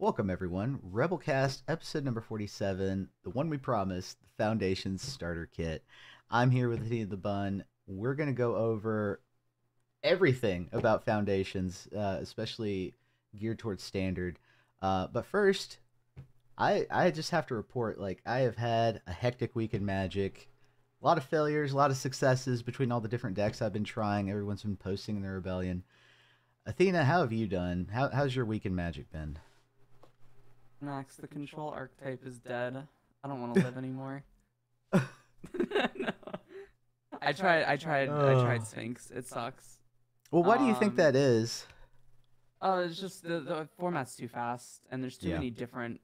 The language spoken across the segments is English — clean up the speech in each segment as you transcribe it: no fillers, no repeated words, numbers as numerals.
Welcome, everyone. Rebelcast, episode number 47, the one we promised, the Foundations Starter Kit. I'm here with Athena the Bun. We're going to go over everything about Foundations, especially geared towards Standard. But first, I just have to report, I have had a hectic week in Magic. A lot of failures, a lot of successes between all the different decks I've been trying. Everyone's been posting in the Rebellion. Athena, how have you done? How's your week in Magic been? Max, the control archetype is dead. I don't want to live anymore. No. I tried Sphinx. It sucks. Well, why do you think that is? Oh, it's just the format's too fast, and there's too Yeah. many different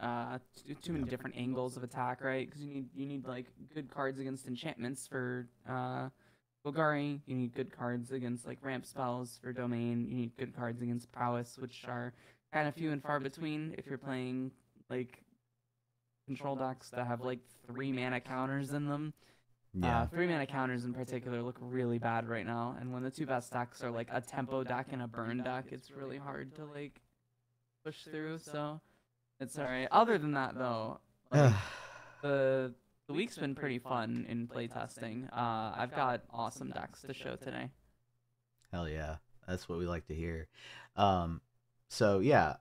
too many different angles of attack, right? Because you need like good cards against enchantments for Golgari. You need good cards against like ramp spells for Domain. You need good cards against prowess, which are kind of few and far between if you're playing like control decks that have like 3 mana counters in them. Yeah. 3 mana counters in particular look really bad right now, and when the two best decks are like a tempo deck and a burn deck, it's really hard to like push through. So it's alright. Other than that, though, like, the week's been pretty fun in playtesting. I've got awesome decks to show today. Hell yeah. That's what we like to hear. So yeah,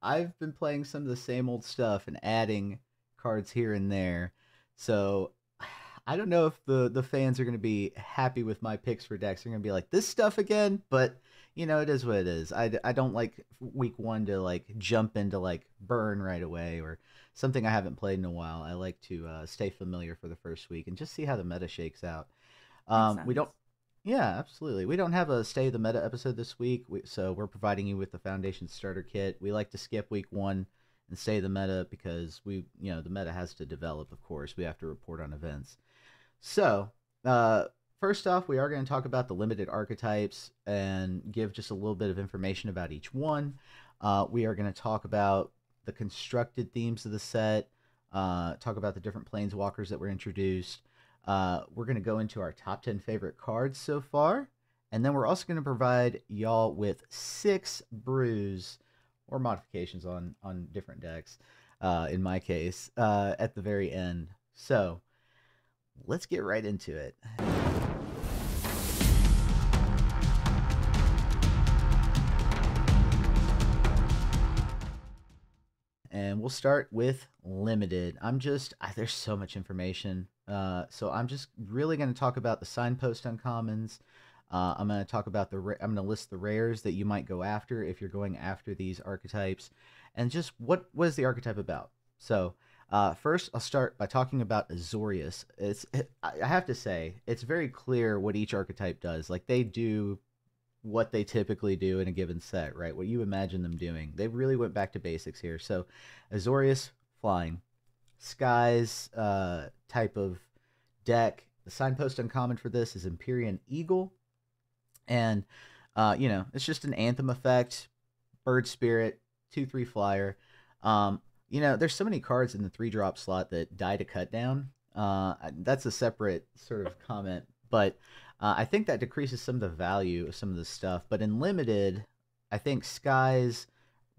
I've been playing some of the same old stuff and adding cards here and there. So I don't know if the fans are going to be happy with my picks for decks. They're going to be like, this stuff again? But, you know, it is what it is. I don't like week one to, like, jump into, like, burn right away or something I haven't played in a while. I like to stay familiar for the first week and just see how the meta shakes out. We don't... Yeah, absolutely. We don't have a Stay the Meta episode this week, so we're providing you with the Foundation Starter Kit. We like to skip week one and stay the meta because the meta has to develop, of course. We have to report on events. So, first off, we are going to talk about the limited archetypes and give just a little bit of information about each one. We are going to talk about the constructed themes of the set, talk about the different planeswalkers that were introduced. We're going to go into our top 10 favorite cards so far, and then we're also going to provide y'all with 6 brews or modifications on different decks, in my case, at the very end. So let's get right into it. And we'll start with limited. There's so much information. So I'm just really going to talk about the signpost uncommons. I'm going to talk about I'm going to list the rares that you might go after if you're going after these archetypes, and just what is the archetype about. So first, I'll start by talking about Azorius. I have to say, it's very clear what each archetype does. Like, they do what they typically do in a given set, right? What you imagine them doing. They really went back to basics here. So Azorius, flying. Skies type of deck. The signpost uncommon for this is Empyrean Eagle. And, it's just an Anthem effect. Bird Spirit, 2/3 flyer. There's so many cards in the 3-drop slot that die to cut down. That's a separate sort of comment. But I think that decreases some of the value of some of this stuff. But in limited, I think Skies,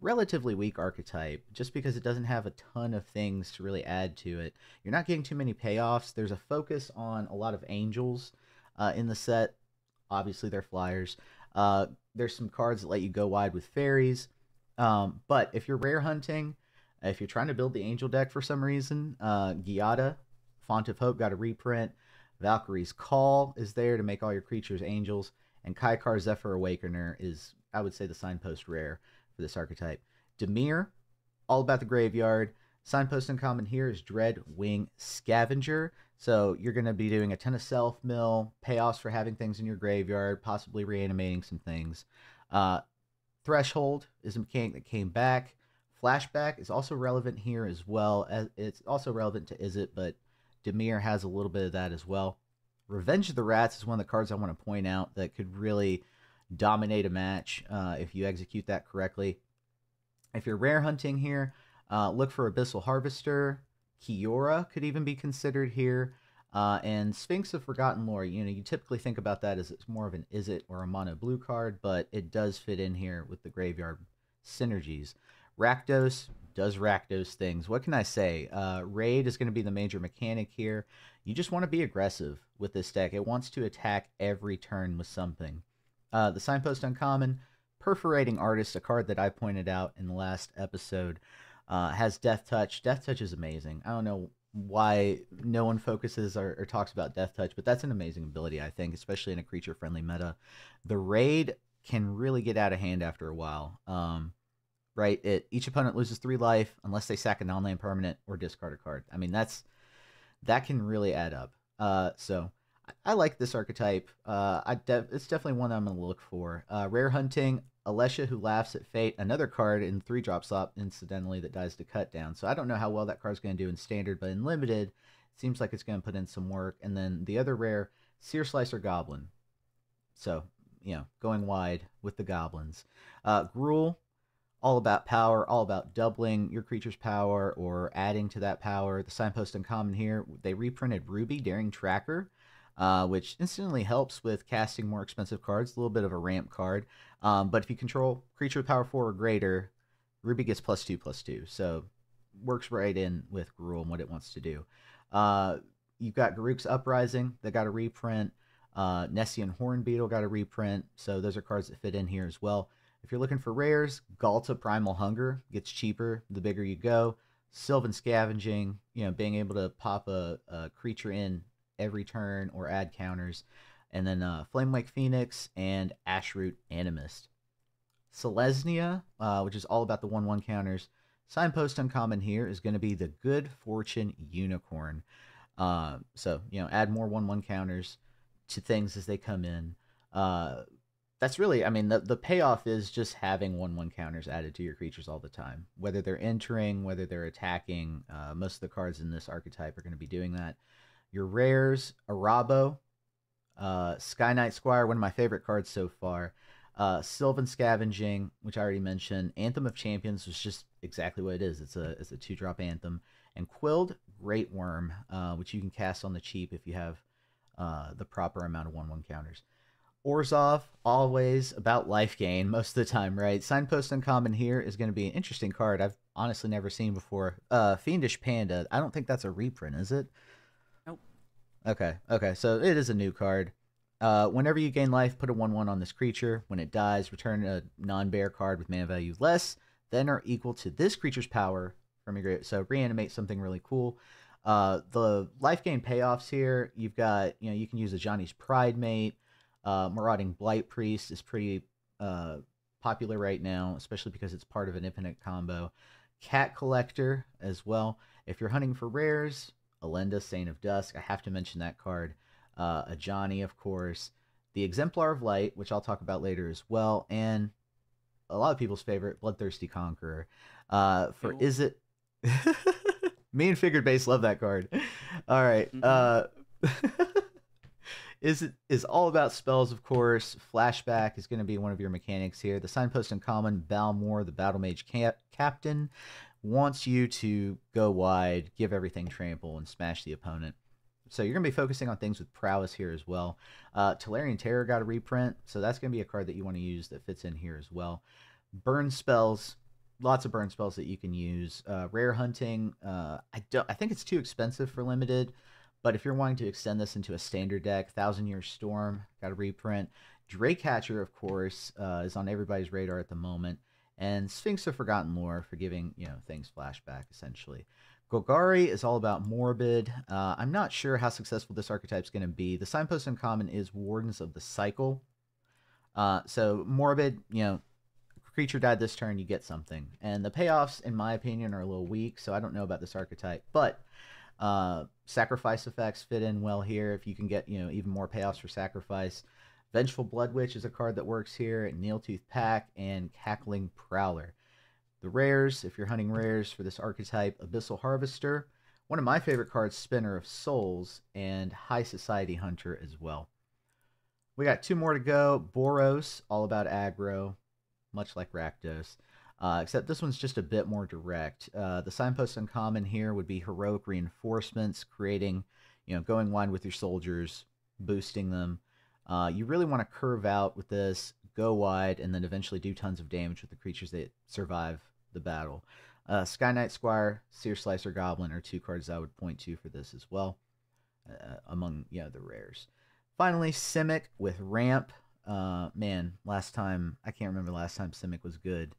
relatively weak archetype, just because it doesn't have a ton of things to really add to it. You're not getting too many payoffs. There's a focus on a lot of angels in the set. Obviously, they're flyers. There's some cards that let you go wide with fairies. But if you're rare hunting, if you're trying to build the angel deck for some reason, Giada, Font of Hope, got a reprint. Valkyrie's Call is there to make all your creatures angels. And Kaikar Zephyr Awakener is, I would say, the signpost rare for this archetype. Dimir, all about the graveyard. Signpost uncommon here is Dreadwing Scavenger. So you're going to be doing a ton of self-mill, payoffs for having things in your graveyard, possibly reanimating some things. Threshold is a mechanic that came back. Flashback is also relevant here as well. It's also relevant to Izzet, but Dimir has a little bit of that as well. Revenge of the Rats is one of the cards I want to point out that could really dominate a match if you execute that correctly. If you're rare hunting here, look for Abyssal Harvester. Kiora could even be considered here. And Sphinx of Forgotten Lore, you typically think about that as it's more of an Izzet or a mono blue card, but it does fit in here with the graveyard synergies. Rakdos does Rakdos things. What can I say? Raid is going to be the major mechanic here. You just want to be aggressive with this deck. It wants to attack every turn with something. The Signpost Uncommon, Perforating Artist, a card that I pointed out in the last episode, has Death Touch. Death Touch is amazing. I don't know why no one focuses or talks about Death Touch, but that's an amazing ability, I think, especially in a creature-friendly meta. The Raid can really get out of hand after a while. Right? Each opponent loses 3 life unless they sack a non-land permanent or discard a card. I mean, that can really add up. So I like this archetype. It's definitely one I'm going to look for. Rare Hunting, Alesha Who Laughs at Fate, another card in 3-drop slot, incidentally, that dies to cut down. So I don't know how well that card's going to do in Standard, but in Limited, it seems like it's going to put in some work. And then the other rare, Seer Slicer Goblin. So, going wide with the goblins. Gruul, all about power, all about doubling your creature's power or adding to that power. The Signpost Uncommon here, they reprinted Ruby, Daring Tracker, which instantly helps with casting more expensive cards, a little bit of a ramp card. But if you control creature with power 4 or greater, Ruby gets +2/+2. So works right in with Gruul and what it wants to do. You've got Garruk's Uprising that got a reprint. Nessian Hornbeetle got a reprint. So those are cards that fit in here as well. If you're looking for rares, Galta Primal Hunger gets cheaper the bigger you go. Sylvan Scavenging, being able to pop a creature in every turn or add counters. And then Flamewake Phoenix and Ashroot Animist. Selesnya, which is all about the 1/1 counters. Signpost Uncommon here is going to be the Good Fortune Unicorn. So, add more 1/1 counters to things as they come in. That's really, the payoff is just having 1/1 counters added to your creatures all the time. Whether they're entering, whether they're attacking, most of the cards in this archetype are going to be doing that. Your rares, Arabo, Sky Knight Squire, one of my favorite cards so far. Sylvan Scavenging, which I already mentioned. Anthem of Champions was just exactly what it is. It's a 2-drop anthem. And Quilled Great Worm, which you can cast on the cheap if you have the proper amount of 1/1 counters. Orzhov, always about life gain most of the time, right? Signpost Uncommon here is going to be an interesting card I've honestly never seen before. Fiendish Panda, I don't think that's a reprint, is it? Nope. Okay, so it is a new card. Whenever you gain life, put a 1/1 on this creature. When it dies, return a non-bear card with mana value less than or equal to this creature's power from your grave. So reanimate something really cool. The life gain payoffs here, you've got, you can use a Johnny's Pride Mate. Marauding Blight Priest is pretty popular right now, especially because it's part of an infinite combo. Cat Collector as well. If you're hunting for rares, Elenda, Saint of Dusk, I have to mention that card. A Johnny, of course. The Exemplar of Light, which I'll talk about later as well. And a lot of people's favorite, Bloodthirsty Conqueror. Is it... Me and Figured Base love that card. All right. Is all about spells, of course. Flashback is going to be one of your mechanics here. The Signpost Uncommon, Balmor, the Battle Mage Captain, wants you to go wide, give everything trample, and smash the opponent. So you're going to be focusing on things with prowess here as well. Tolarian Terror got a reprint, so that's going to be a card that you want to use that fits in here as well. Burn spells, lots of burn spells that you can use. Rare Hunting, I think it's too expensive for Limited. But if you're wanting to extend this into a standard deck, 1,000-Year Storm got a reprint. Draycatcher, of course, is on everybody's radar at the moment. And Sphinx of Forgotten Lore for giving, things flashback, essentially. Golgari is all about Morbid. I'm not sure how successful this archetype is going to be. The Signpost Uncommon is Wardens of the Cycle. So Morbid, creature died this turn, you get something. And the payoffs, in my opinion, are a little weak, so I don't know about this archetype. But sacrifice effects fit in well here if you can get even more payoffs for sacrifice. Vengeful Blood Witch is a card that works here. Neiltooth Pack and Cackling Prowler. The rares, if you're hunting rares for this archetype, Abyssal Harvester, one of my favorite cards, Spinner of Souls, and High Society Hunter as well. We got 2 more to go. Boros, all about aggro, much like Rakdos. Except this one's just a bit more direct. The Signpost Uncommon here would be Heroic Reinforcements, creating, going wide with your soldiers, boosting them. You really want to curve out with this, go wide, and then eventually do tons of damage with the creatures that survive the battle. Sky Knight Squire, Seer Slicer Goblin are two cards I would point to for this as well, among the rares. Finally, Simic with Ramp. Man, last time I can't remember the last time Simic was good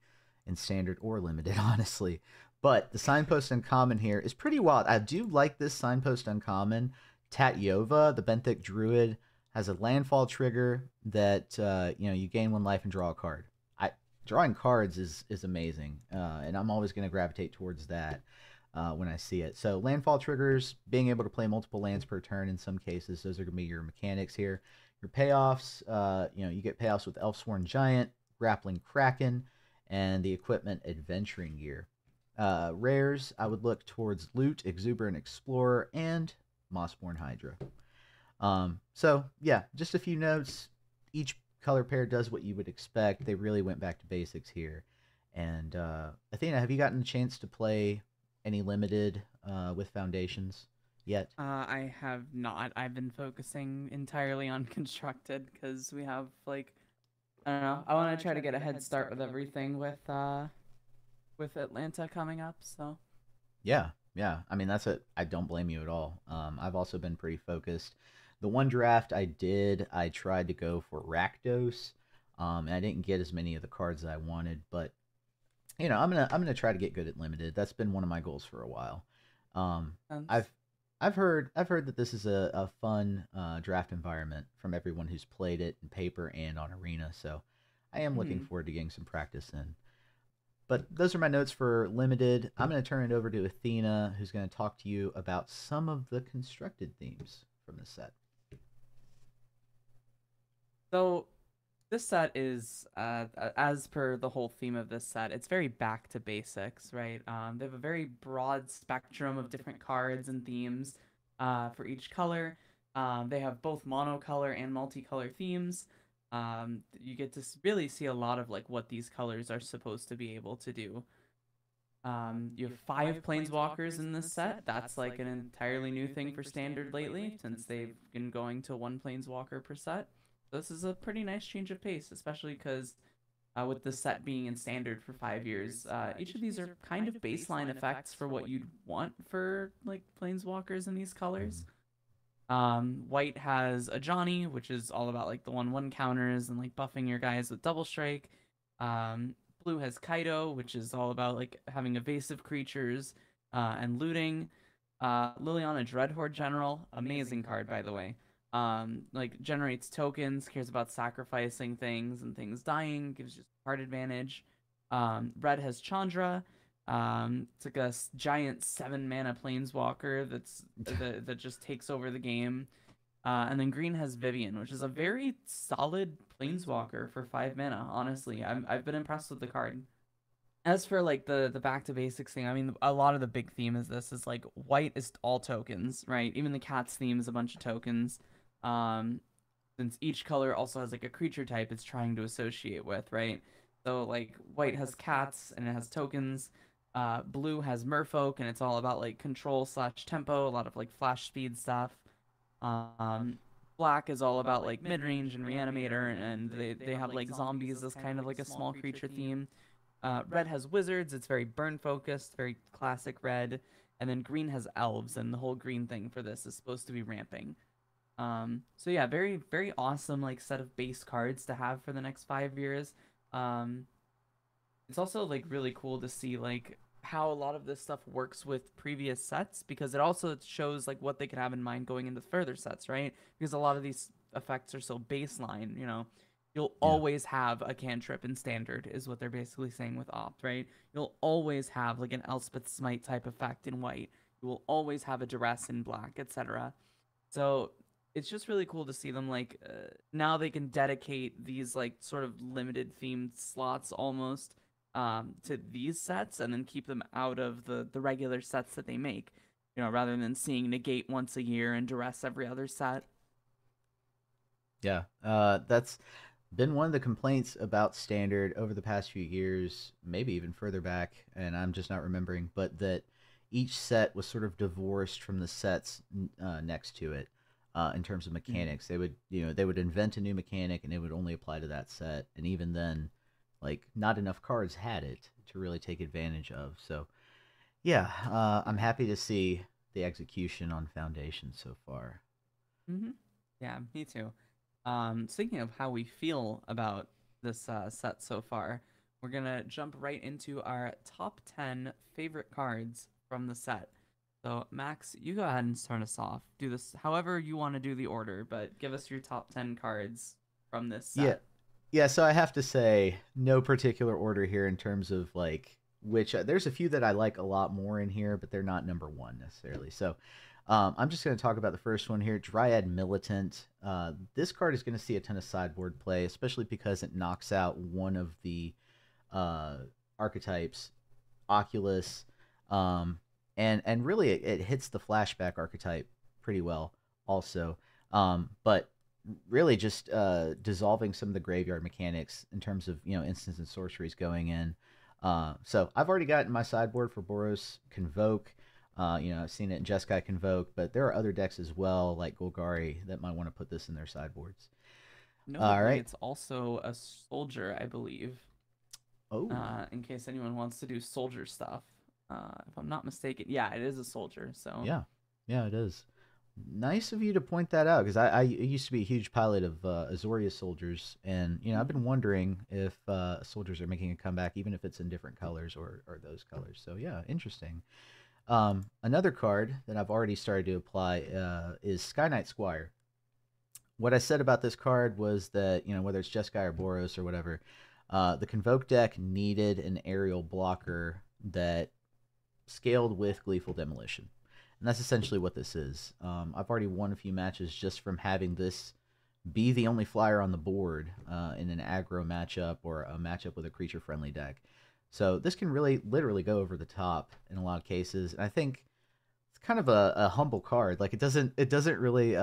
in standard or limited, honestly. But the signpost uncommon here is pretty wild. I do like this signpost uncommon. Tatyova, the Benthic Druid, has a landfall trigger that you gain 1 life and draw a card. Drawing cards is amazing, and I'm always going to gravitate towards that when I see it. So landfall triggers, being able to play multiple lands per turn in some cases, those are going to be your mechanics here. Your payoffs, you get payoffs with Elfsworn Giant, Grappling Kraken, and the equipment Adventuring Gear. Rares, I would look towards Loot, Exuberant Explorer, and Mossborn Hydra. So yeah, just a few notes. Each color pair does what you would expect. They really went back to basics here. And Athena, have you gotten a chance to play any limited with Foundations yet? I have not. I've been focusing entirely on constructed because we have like, I don't know. I want to try to get a head start with everything with Atlanta coming up. So Yeah. I mean, I don't blame you at all. I've also been pretty focused. The one draft I did, I tried to go for Rakdos, and I didn't get as many of the cards that I wanted. But I'm gonna try to get good at limited. That's been one of my goals for a while. I've heard that this is a fun draft environment from everyone who's played it in paper and on Arena. So I am looking forward to getting some practice in. But those are my notes for limited. I'm going to turn it over to Athena, who's going to talk to you about some of the constructed themes from this set. So this set is, as per the whole theme of this set, it's very back to basics, right? They have a very broad spectrum of different cards and themes for each color. They have both monocolor and multicolor themes. You get to really see a lot of like what these colors are supposed to be able to do. You have 5 planeswalkers in this set. That's like an entirely new thing for standard lately, since they've been going to 1 planeswalker per set. This is a pretty nice change of pace, especially because with the set being in standard for 5 years, each of these are kind of baseline effects for what you'd want for like planeswalkers in these colors. White has a Johnny, which is all about like the 1/1 counters and like buffing your guys with double strike. Blue has Kaido, which is all about like having evasive creatures and looting. Liliana Dreadhorde General, amazing card by the way. Like generates tokens, cares about sacrificing things and things dying, gives you card advantage. Red has Chandra. It's like a giant 7-mana planeswalker that just takes over the game. And then green has Vivian, which is a very solid planeswalker for 5 mana. Honestly, I've been impressed with the card. As for like the back to basics thing, I mean, a lot of the big theme is this is like white is all tokens, right? Even the cat's theme is a bunch of tokens. Since each color also has like a creature type it's trying to associate with, right? So like white has cats and it has tokens. Blue has Merfolk and it's all about like control / tempo, a lot of like flash speed stuff. Black is all about like mid-range and reanimator, and they have like zombies as kind of like a small creature theme. Red has wizards, it's very burn focused, very classic red. And then green has elves, and the whole green thing for this is supposed to be ramping. So yeah, very, very awesome like set of base cards to have for the next 5 years. It's also like really cool to see like how a lot of this stuff works with previous sets, because it also shows like what they could have in mind going into further sets, right? Because a lot of these effects are so baseline, you'll always have a cantrip in standard is what they're basically saying with opt, right? You'll always have like an Elspeth Smite type effect in white. You will always have a duress in black, etc. So it's just really cool to see them like now they can dedicate these like sort of limited themed slots almost to these sets, and then keep them out of the regular sets that they make, rather than seeing negate once a year and duress every other set. Yeah, that's been one of the complaints about standard over the past few years, maybe even further back, and I'm just not remembering, but that each set was sort of divorced from the sets next to it in terms of mechanics. They would invent a new mechanic and it would only apply to that set, and even then like not enough cards had it to really take advantage of. So yeah, I'm happy to see the execution on Foundation so far. Mm-hmm. Yeah, me too. Speaking of how we feel about this set so far, we're gonna jump right into our top 10 favorite cards from the set. So, Max, you go ahead and start us off. Do this however you want to do the order, but give us your top 10 cards from this Yeah, set. yeah. So I have to say, no particular order here in terms of like which. There's a few that I like a lot more in here, but they're not number one necessarily. So I'm just going to talk about the first one here, Dryad Militant. This card is going to see a ton of sideboard play, especially because it knocks out one of the uh, archetypes, Oculus, um, and really it hits the flashback archetype pretty well also. But really just dissolving some of the graveyard mechanics in terms of instants and sorceries going in. So I've already gotten my sideboard for Boros Convoke. I've seen it in Jeskai Convoke, but there are other decks as well, like Golgari, that might want to put this in their sideboards. All Notably, right. it's also a soldier, I believe, Oh, in case anyone wants to do soldier stuff. If I'm not mistaken, yeah, it is a soldier. So, yeah. Yeah, it is. Nice of you to point that out because I used to be a huge pilot of Azorius soldiers, and I've mhm. been wondering if soldiers are making a comeback, even if it's in different colors or those colors. So yeah, interesting. Another card that I've already started to apply is Sky Knight Squire. What I said about this card was that whether it's Jeskai or Boros or whatever, the Convoke deck needed an aerial blocker that scaled with Gleeful Demolition. And that's essentially what this is. I've already won a few matches just from having this be the only flyer on the board in an aggro matchup or a matchup with a creature friendly deck. So this can really literally go over the top in a lot of cases. And I think it's kind of a humble card. Like it doesn't really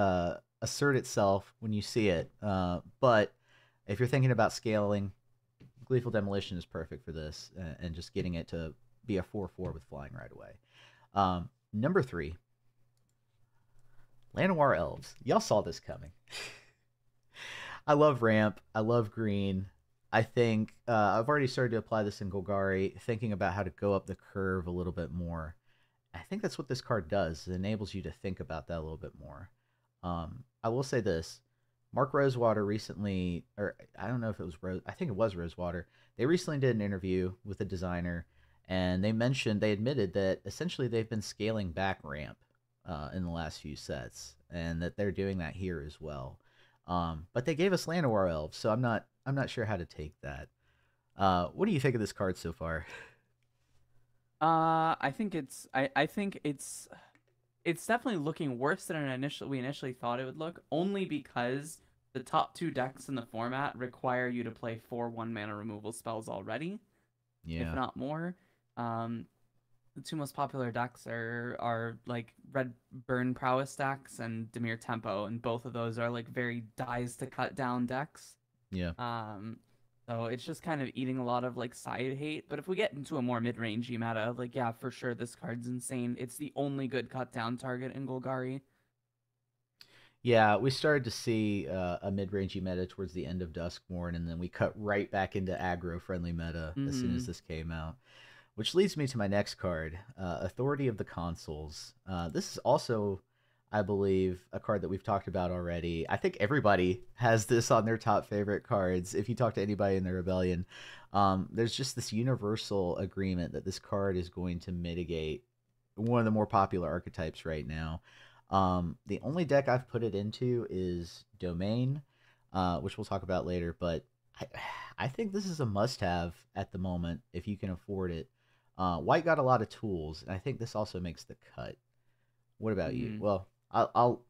assert itself when you see it. But if you're thinking about scaling, Gleeful Demolition is perfect for this, and just getting it to be a 4/4 with flying right away. Number 3, Llanowar Elves. Y'all saw this coming. I love ramp. I love green. I think I've already started to apply this in Golgari, thinking about how to go up the curve a little bit more. I think that's what this card does. It enables you to think about that a little bit more. I will say this. Mark Rosewater recently, or I don't know if it was Rose, I think it was Rosewater. They recently did an interview with a designer, and they admitted that essentially they've been scaling back ramp in the last few sets, and that they're doing that here as well. But they gave us Llanowar Elves, so I'm not sure how to take that. What do you think of this card so far? I think it's definitely looking worse than we initially thought it would look, only because the top two decks in the format require you to play 4 1-mana removal spells already, if Yeah, not more. Um, the two most popular decks are like Red Burn Prowess decks and Dimir Tempo, and both of those are like very dies to cut down decks. yeah. Um, so it's just kind of eating a lot of like side hate. But if we get into a more mid-rangey meta, like yeah, for sure this card's insane. It's the only good cut down target in Golgari. Yeah, we started to see a mid-rangey meta towards the end of Duskmourn, and then we cut right back into aggro-friendly meta as soon as Mm-hmm. this came out. Which leads me to my next card, Authority of the Consuls. This is also, I believe, a card that we've talked about already. I think everybody has this on their top favorite cards. If you talk to anybody in the Rebellion, there's just this universal agreement that this card is going to mitigate one of the more popular archetypes right now. The only deck I've put it into is Domain, which we'll talk about later, but I, I think this is a must-have at the moment if you can afford it. White got a lot of tools, and I think this also makes the cut. What about you? Mm-hmm. Well, I'll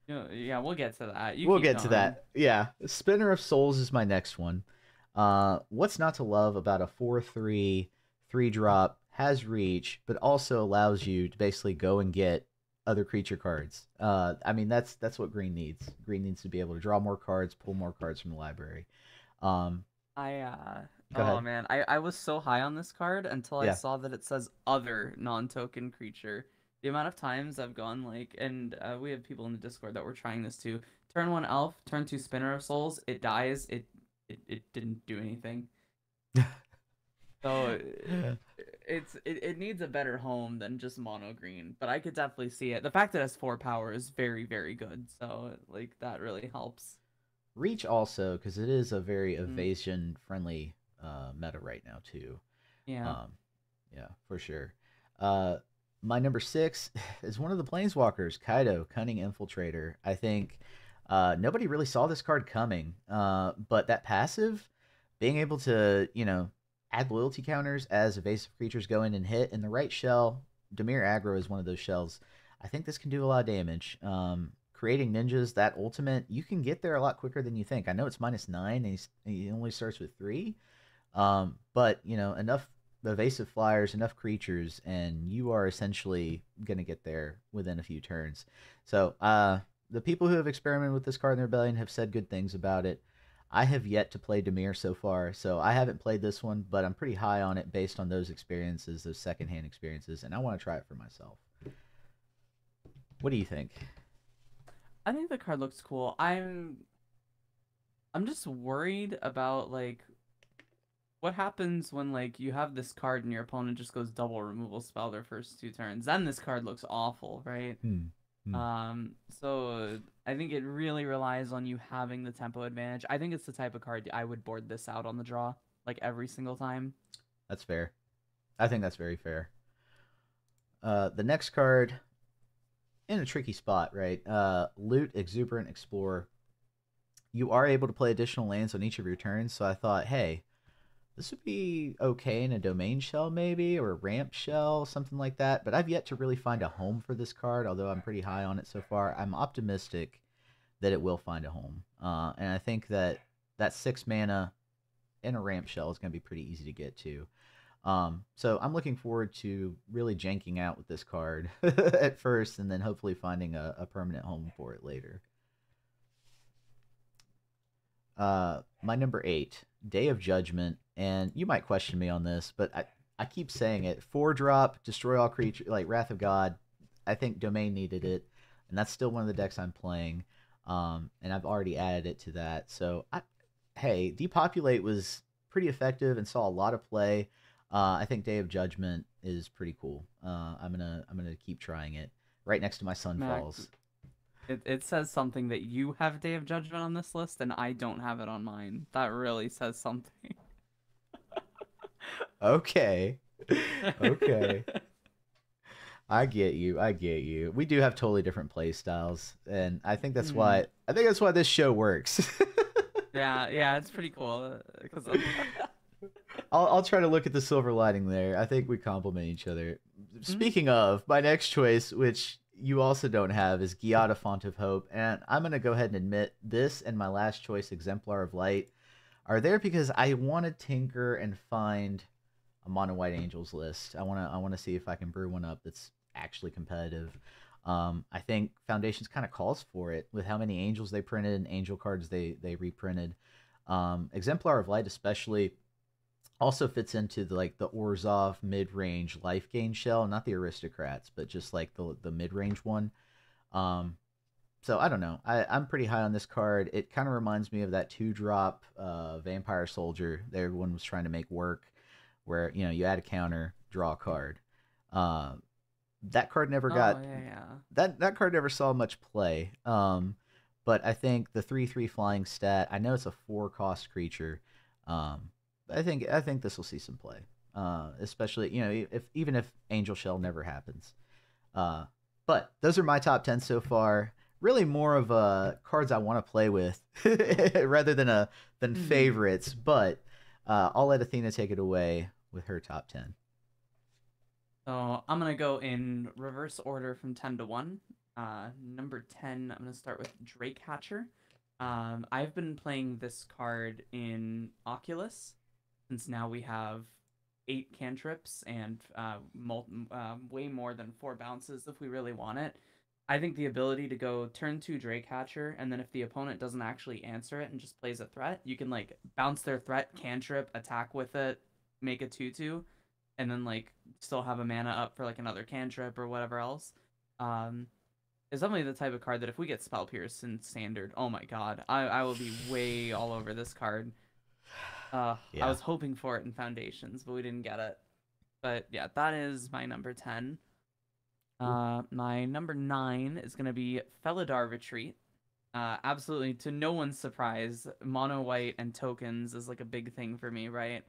Yeah, we'll get to that. You we'll keep get to going. that. Yeah, Spinner of Souls is my next one. What's not to love about a 4/3 3 drop, has reach, but also allows you to basically go and get other creature cards. I mean that's what green needs. Green needs to be able to draw more cards, pull more cards from the library. Um, I go oh ahead. man, I was so high on this card until I Yeah. saw that it says other non-token creature. The amount of times I've gone like, and we have people in the Discord that were trying this too. Turn 1 elf, turn 2 Spinner of Souls, it dies. It didn't do anything. So it needs a better home than just mono green, but I could definitely see it. The fact that it has 4 power is very, very good. So like that really helps. Reach also, because it is a very Mm, evasion friendly meta right now too. yeah. Um, yeah, for sure. Uh, my number 6 is one of the planeswalkers, Kaido, Cunning Infiltrator. I think nobody really saw this card coming, but that passive, being able to, add loyalty counters as evasive creatures go in and hit in the right shell. Dimir Aggro is one of those shells. I think this can do a lot of damage. Creating ninjas, that ultimate, you can get there a lot quicker than you think. I know it's -9 and he only starts with 3, but enough evasive flyers, enough creatures, and you are essentially gonna get there within a few turns. So the people who have experimented with this card in the Rebellion have said good things about it. I have yet to play Dimir so far, so I haven't played this one, but I'm pretty high on it based on those experiences, those secondhand experiences, and I want to try it for myself. What do you think? I think the card looks cool. I'm just worried about like what happens when like you have this card and your opponent just goes double removal spell their first 2 turns. Then this card looks awful, right? Hmm. Hmm. So I think it really relies on you having the tempo advantage. I think it's the type of card I would board this out on the draw, like every single time. That's fair. I think that's very fair. The next card, in a tricky spot, right? Loot, Exuberant Explorer. You are able to play additional lands on each of your turns, so I thought, hey, this would be okay in a domain shell, maybe, or a ramp shell, something like that. But I've yet to really find a home for this card, although I'm pretty high on it so far. I'm optimistic that it will find a home. And I think that 6 mana in a ramp shell is going to be pretty easy to get to. So I'm looking forward to really janking out with this card at first, and then hopefully finding a permanent home for it later. My number 8, Day of Judgment, and you might question me on this, but I keep saying it. 4-drop, destroy all creatures, like Wrath of God. I think Domain needed it, and that's still one of the decks I'm playing. And I've already added it to that. So hey, Depopulate was pretty effective and saw a lot of play. I think Day of Judgment is pretty cool. I'm gonna keep trying it right next to my Max, Sunfalls. it says something that you have Day of Judgment on this list and I don't have it on mine. That really says something. Okay, okay. I get you. I get you. We do have totally different play styles, and I think that's Hmm. why this show works. Yeah, yeah, it's pretty cool. Because I'll try to look at the silver lining there. I think we complement each other. Speaking of, my next choice, which you also don't have, is Giada Font of Hope, and I'm gonna go ahead and admit this and my last choice, Exemplar of Light, are there because I want to tinker and find a mono white angels list. I wanna see if I can brew one up that's actually competitive. I think Foundations kind of calls for it with how many angels they printed and angel cards they reprinted. Exemplar of Light especially also fits into the Orzhov mid range life gain shell, not the aristocrats, but just like the mid range one. Um, so I don't know. I'm pretty high on this card. It kind of reminds me of that 2-drop vampire soldier that everyone was trying to make work, where you add a counter, draw a card. Uh, that card never oh got yeah, yeah. that card never saw much play. But I think the 3/3 flying stat. I know it's a 4-cost creature. Um, I think this will see some play. Especially if even if Angel Shell never happens. Uh, but those are my top 10 so far. Really more of cards I want to play with rather than Hmm. favorites. But I'll let Athena take it away with her top 10. So I'm gonna go in reverse order from 10 to 1. Number 10, I'm gonna start with Drake Hatcher. I've been playing this card in Oculus since now we have 8 cantrips and way more than 4 bounces if we really want it. I think the ability to go turn 2 Drake Hatcher, and then if the opponent doesn't actually answer it and just plays a threat, you can like bounce their threat, cantrip, attack with it, make a 2/2, and then like still have a mana up for like another cantrip or whatever else. Um, it's definitely the type of card that if we get Spell Pierce in standard, oh my god, I will be way all over this card. I Yeah. was hoping for it in Foundations, but we didn't get it. But yeah, that is my number 10. Cool. My number 9 is going to be Felidar Retreat. Absolutely, to no one's surprise, mono white and tokens is like a big thing for me, right?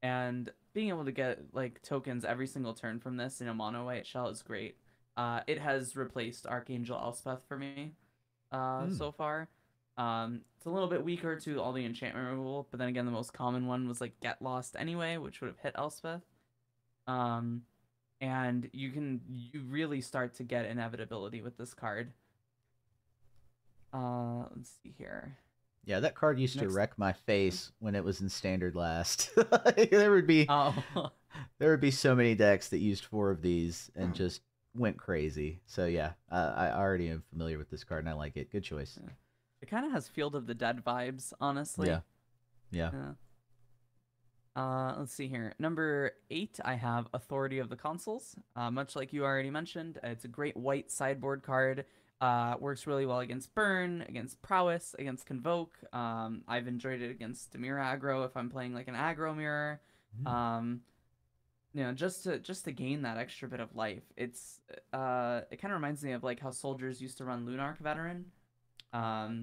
And being able to get like tokens every single turn from this in a mono white shell is great. It has replaced Archangel Elspeth for me Hmm. so far. It's a little bit weaker to all the enchantment removal, but then again, the most common one was like Get Lost anyway, which would have hit Elspeth. Um, and you really start to get inevitability with this card. Let's see here. Yeah, that card used to Next, wreck my face when it was in standard last. there would be oh, there would be so many decks that used 4 of these and just went crazy. So yeah, I already am familiar with this card and I like it. Good choice. it kind of has Field of the Dead vibes, Yeah, honestly. yeah. Yeah. Let's see here. Number 8, I have Authority of the Consuls. Much like you already mentioned, it's a great white sideboard card. Works really well against Burn, against Prowess, against Convoke. I've enjoyed it against Mirror aggro if I'm playing like an aggro mirror. Mm. Um, just to gain that extra bit of life. It kind of reminds me of like how soldiers used to run Lunarch Veteran.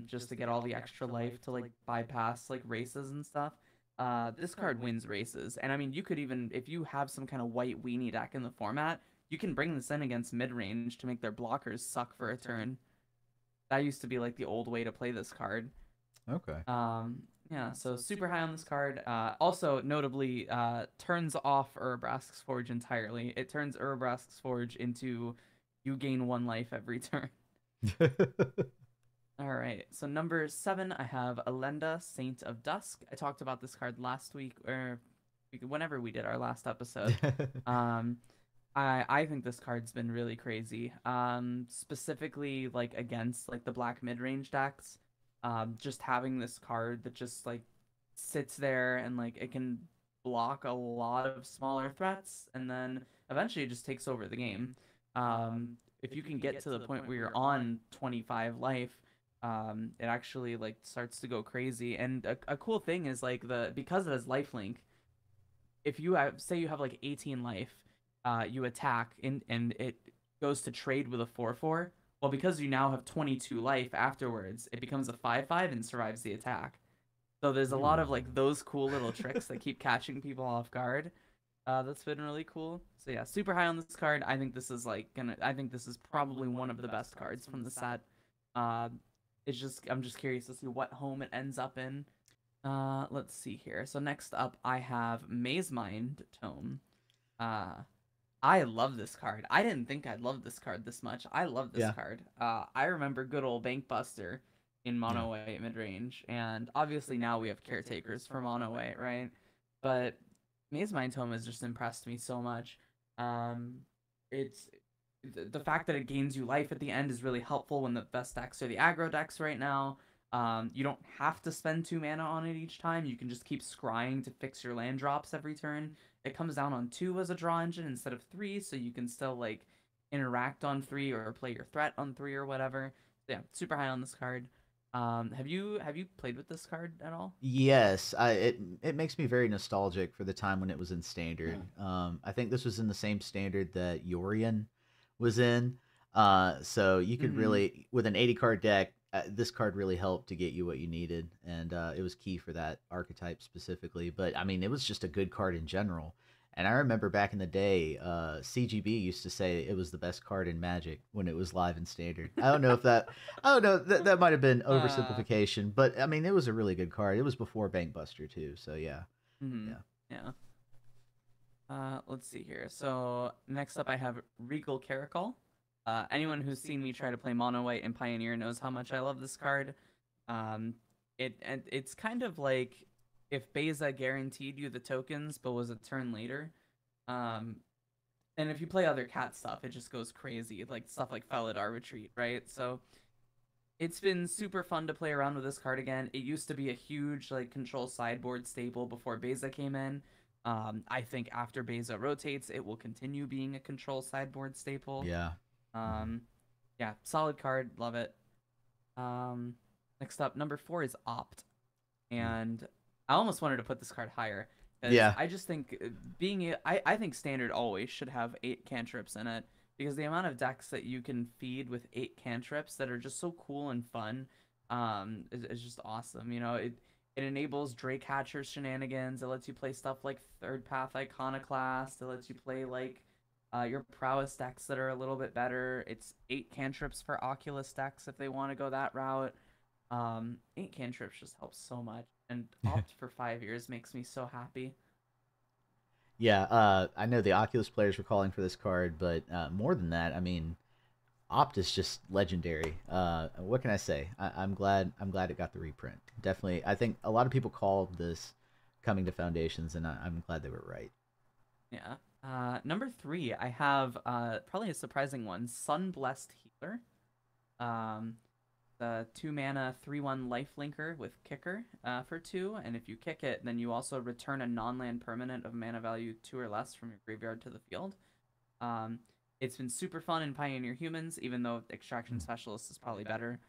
Just to get all the extra life to like bypass like races and stuff. This card wins races, and I mean you could even if you have some kind of white weenie deck in the format, you can bring this in against mid range to make their blockers suck for a turn. That used to be like the old way to play this card. Okay. Yeah, so super high on this card. Also, notably, turns off Urabrask's Forge entirely. It turns Urabrask's Forge into you gain 1 life every turn. All right, so number 7, I have Elenda, Saint of Dusk. I talked about this card last week, or whenever we did our last episode. Um, I think this card's been really crazy. Specifically like against like the black mid range decks. Just having this card that just like sits there and like it can block a lot of smaller threats, and then eventually it just takes over the game. If you can get to the point where you're on 25 life, it actually like starts to go crazy. And a cool thing is like because it has lifelink, if you have say you have like 18 life, you attack and it goes to trade with a 4/4. Well, because you now have 22 life afterwards, it becomes a 5/5 and survives the attack. So there's a lot of like those cool little tricks that keep catching people off guard. That's been really cool. So yeah, super high on this card. I think this is I think this is probably one of the best cards from the set. Uh, I'm just curious to see what home it ends up in. Let's see here. So next up, I have Maze Mind Tome. Uh, I love this card. I didn't think I'd love this card this much. I love this Yeah. card. I remember good old Bank Buster in Yeah. mono white mid range, and obviously now we have caretakers for mono white, right? But Maze Mind Tome has just impressed me so much. It's the fact that it gains you life at the end is really helpful when the best decks are the aggro decks right now. You don't have to spend 2 mana on it each time. You can just keep scrying to fix your land drops every turn. It comes down on 2 as a draw engine instead of 3, so you can still like interact on 3 or play your threat on 3 or whatever. So yeah, super high on this card. Have you played with this card at all? Yes, it makes me very nostalgic for the time when it was in standard. I think this was in the same standard that Yorion was in. So you could Mm-hmm. really with an 80 card deck, this card really helped to get you what you needed, and it was key for that archetype specifically. But I mean, it was just a good card in general. And I remember back in the day, CGB used to say it was the best card in Magic when it was live in Standard. I don't know, that might have been Uh, oversimplification, but I mean, it was a really good card. It was before Bankbuster too, so yeah, mm-hmm. yeah. Yeah. Let's see here. So next up, I have Regal Caracol. Anyone who's seen me try to play Mono White and Pioneer knows how much I love this card. Um, it's kind of like if Beza guaranteed you the tokens, but was a turn later. Um, and if you play other cat stuff, it just goes crazy, like stuff like Felidar Retreat, right? So it's been super fun to play around with this card again. It used to be a huge like control sideboard staple before Beza came in. I think after Beza rotates, it will continue being a control sideboard staple. Yeah. Mhm. Um, yeah, solid card, love it. Um, Next up, number 4 is Opt, Ooh. and I almost wanted to put this card higher because Yeah. I just think I think standard always should have 8 cantrips in it because the amount of decks that you can feed with 8 cantrips that are just so cool and fun, is just awesome. You know, it enables Drake Hatcher shenanigans. It lets you play stuff like Third Path Iconoclast. It lets you play like your prowess decks that are a little bit better. It's 8 cantrips for Oculus decks if they want to go that route. 8 cantrips just helps so much, and opt for 5 years makes me so happy. Yeah, I know the Oculus players were calling for this card, but more than that, I mean, Opt is just legendary. What can I say? I'm glad. I'm glad it got the reprint. Definitely, I think a lot of people called this coming to Foundations, and I'm glad they were right. Yeah. Number 3, I have probably a surprising one, Sunblessed Healer. Um, the 2 mana 3/1 lifelinker with kicker for 2, and if you kick it, then you also return a non-land permanent of mana value 2 or less from your graveyard to the field. Um, it's been super fun in Pioneer Humans, even though Extraction Specialist is probably better.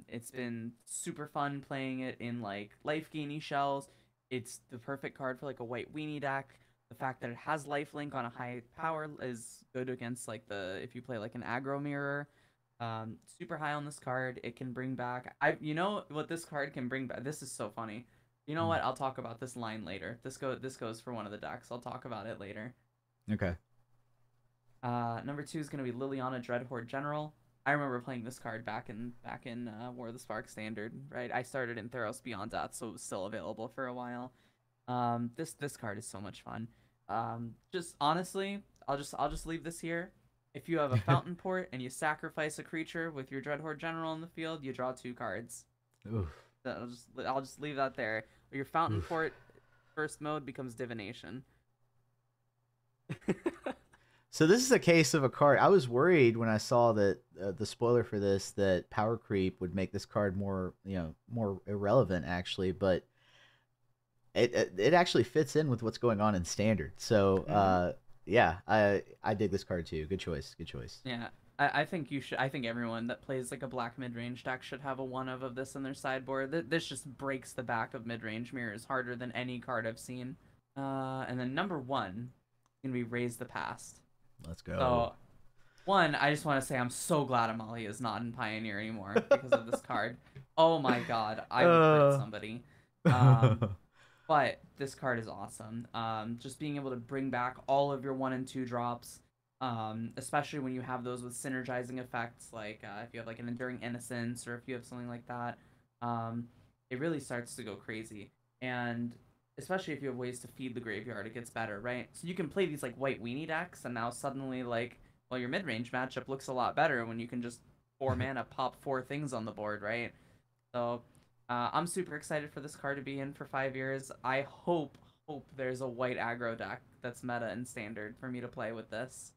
It's been super fun playing it in like life gainy shells. It's the perfect card for like a white weenie deck. The fact that it has lifelink on a high power is good against like the if you play like an aggro mirror. Super high on this card. It can bring back. You know what this card can bring back. This is so funny. You know what? I'll talk about this line later. This goes for one of the decks. I'll talk about it later. Okay. Number 2 is gonna be Liliana Dreadhorde General. I remember playing this card back in War of the Spark Standard. Right, I started in Theros Beyond Death, so it was still available for a while. This card is so much fun. Just honestly, I'll just leave this here. If you have a Fountain Port and you sacrifice a creature with your Dreadhorde General in the field, you draw 2 cards. Oof. I'll just leave that there. Your Fountain Oof. Port first mode becomes Divination. So this is a case of a card. I was worried when I saw that the spoiler for this that power creep would make this card more, more irrelevant actually, but it actually fits in with what's going on in standard. So yeah, I dig this card too. Good choice. Good choice. Yeah. I think you should. I think everyone that plays like a black mid-range deck should have a 1 of this in their sideboard. This just breaks the back of mid-range mirrors harder than any card I've seen. And then number 1 gonna be Raise the Past. Let's go. So, 1, I just want to say I'm so glad Amalia is not in Pioneer anymore because of this card. Oh my god, I would hurt somebody. But this card is awesome. Just being able to bring back all of your 1 and 2 drops, especially when you have those with synergizing effects, like if you have like an Enduring Innocence or if you have something like that, it really starts to go crazy. And especially if you have ways to feed the graveyard, it gets better, right? So you can play these like white weenie decks, and now suddenly like, well, your mid-range matchup looks a lot better when you can just 4 mana pop 4 things on the board, right? So I'm super excited for this card to be in for 5 years. I hope there's a white aggro deck that's meta and standard for me to play with this.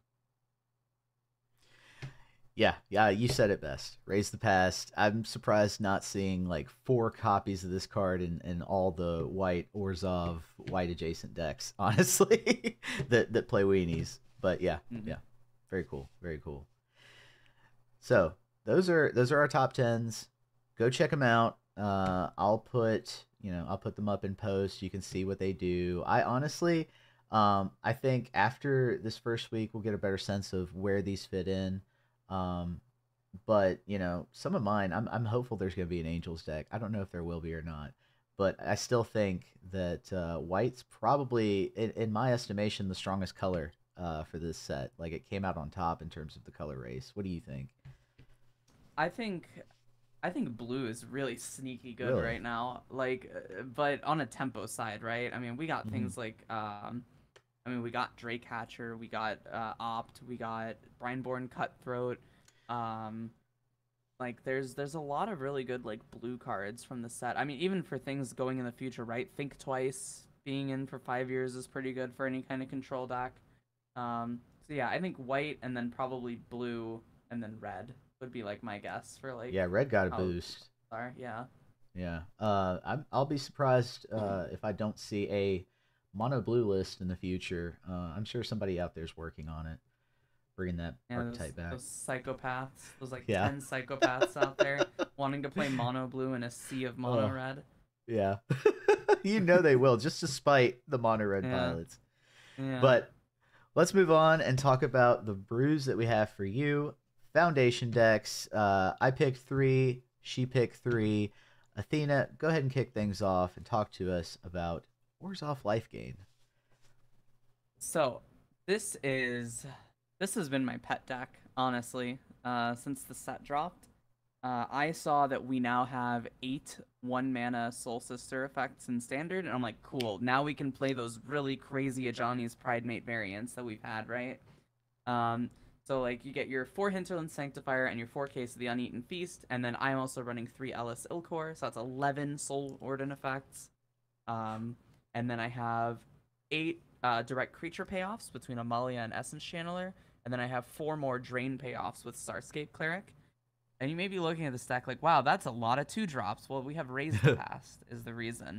Yeah, you said it best. Raise the Past. I'm surprised not seeing like 4 copies of this card in all the white Orzhov white adjacent decks, honestly, that play weenies. But yeah, yeah, very cool, very cool. So those are our top 10s. Go check them out. I'll put them up in post. You can see what they do. I honestly, I think after this first week, we'll get a better sense of where these fit in. But some of mine, I'm hopeful there's going to be an Angels deck. I don't know if there will be or not, but I still think that white's probably, in my estimation, the strongest color for this set. Like it came out on top in terms of the color race. What do you think? I think blue is really sneaky good Really? right now. Like, but on a tempo side, right? I mean, we got things like we got Drake Hatcher, we got Opt, we got Brineborn Cutthroat. Like there's a lot of really good like blue cards from the set. I mean, even for things going in the future, right? Think Twice being in for 5 years is pretty good for any kind of control deck. So yeah, I think white and then probably blue and then red would be like my guess for like. Yeah, red got a boost. Yeah. Yeah. I'll be surprised if I don't see a mono blue list in the future. I'm sure somebody out there's working on it, bringing that archetype back. Those psychopaths, those like Yeah. 10 psychopaths out there wanting to play mono blue in a sea of mono red. Yeah. You know they will, just to spite the mono red Yeah, pilots. yeah. But let's move on and talk about the brews that we have for you. Foundation decks. I picked 3. She picked 3. Athena, go ahead and kick things off and talk to us about Orzhov Life Gain. So this has been my pet deck, honestly, since the set dropped. I saw that we now have 8 1 mana Soul Sister effects in standard, and I'm like, cool. Now we can play those really crazy Ajani's Pridemate variants that we've had, right? Um, so like you get your 4 Hinterland Sanctifier and your 4 Case of the Uneaten Feast, and then I'm also running 3 Ellis Ilkor, so that's 11 Soul Warden effects. Um, and then I have 8 direct creature payoffs between Amalia and Essence Channeler, and then I have 4 more Drain payoffs with Starscape Cleric. And you may be looking at the stack like, wow, that's a lot of 2-drops. Well, we have Raise the Past is the reason.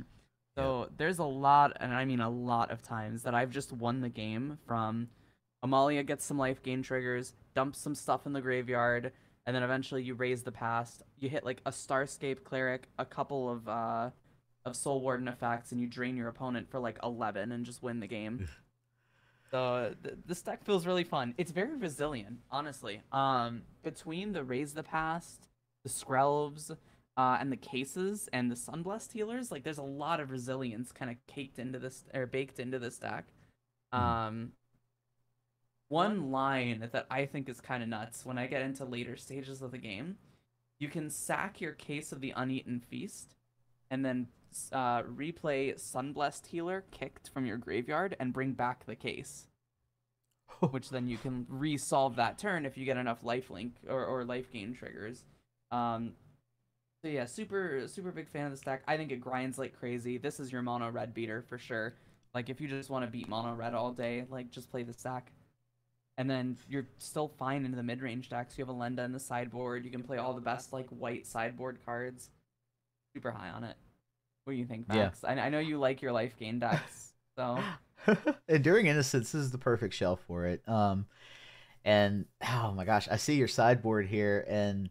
Yep. So there's a lot, and I mean a lot of times that I've just won the game from Amalia gets some life gain triggers, dumps some stuff in the graveyard, and then eventually you raise the past. You hit like a Starscape Cleric, a couple of Soul Warden effects, and you drain your opponent for like 11 and just win the game. So this deck feels really fun. It's very resilient, honestly. Between the Raise the Past, the Skrelves, and the Cases and the Sunblessed Healers, like there's a lot of resilience kind of caked into this or baked into this deck. Um, One line that I think is kind of nuts when I get into later stages of the game, you can sack your Case of the Uneaten Feast, and then replay Sunblessed Healer kicked from your graveyard and bring back the case. Which then you can resolve that turn if you get enough lifelink or life gain triggers. So yeah, super big fan of this deck. I think it grinds like crazy. This is your mono red beater for sure. Like if you just want to beat mono red all day, like just play this deck. And then you're still fine into the mid range decks. You have a Lenda in the sideboard. You can play all the best like white sideboard cards. Super high on it. What do you think, Yeah. Max? I know you like your life gain decks, so Enduring Innocence is the perfect shelf for it. And oh my gosh, I see your sideboard here, and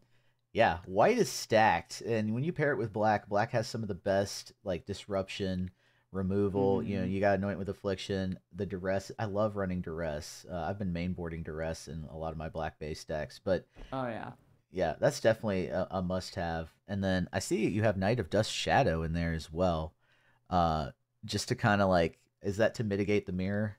yeah, white is stacked, and when you pair it with black, black has some of the best like disruption removal. You know, you got Anoint with Affliction, the Duress. I love running Duress. I've been mainboarding Duress in a lot of my black base decks, but oh yeah. yeah, that's definitely a must-have. And then I see you have Knight of Dust Shadow in there as well. Just to kind of like, is that to mitigate the mirror?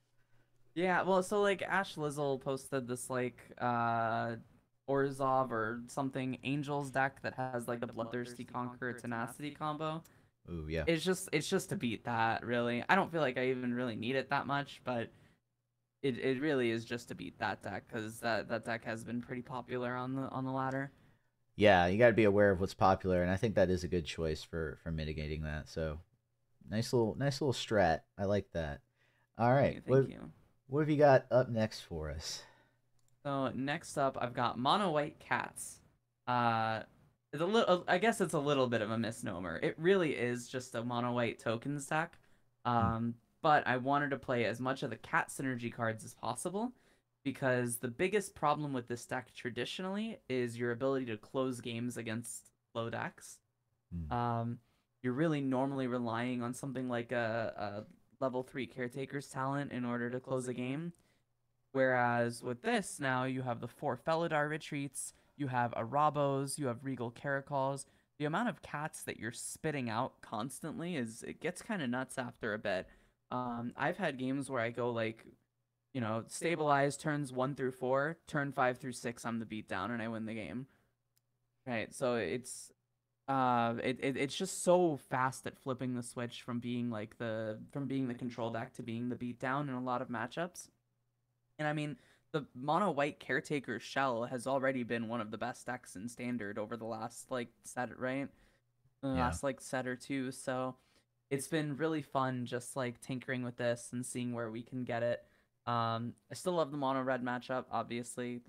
Yeah, well, so like Ash Lizzle posted this like Orzhov or something Angels deck that has like the Bloodthirsty Conqueror Tenacity combo. Ooh, yeah. It's just to beat that, really. I don't feel like I even really need it that much, but it really is just to beat that deck because that deck has been pretty popular on the ladder. Yeah, you got to be aware of what's popular, and I think that is a good choice for mitigating that. So nice little strat. I like that. All right, Thank you. what have you got up next for us? So next up, I've got Mono White Cats. It's a little. I guess it's a little bit of a misnomer. It really is just a Mono White tokens deck. But I wanted to play as much of the cat synergy cards as possible because the biggest problem with this deck traditionally is your ability to close games against low decks. You're really normally relying on something like a level 3 Caretaker's Talent in order to close a game. Whereas with this, now you have the 4 Felidar Retreats, you have Arabos, you have Regal Caracols. The amount of cats that you're spitting out constantly it gets kind of nuts after a bit. I've had games where I go like, stabilize turns 1 through 4, turn 5 through 6, I'm the beatdown, and I win the game. Right, so it's just so fast at flipping the switch from being the control deck to being the beatdown in a lot of matchups. And I mean, the mono white Caretaker Shell has already been one of the best decks in standard over the last set, right? Last set or two. So it's been really fun just tinkering with this and seeing where we can get it. I still love the mono red matchup, obviously.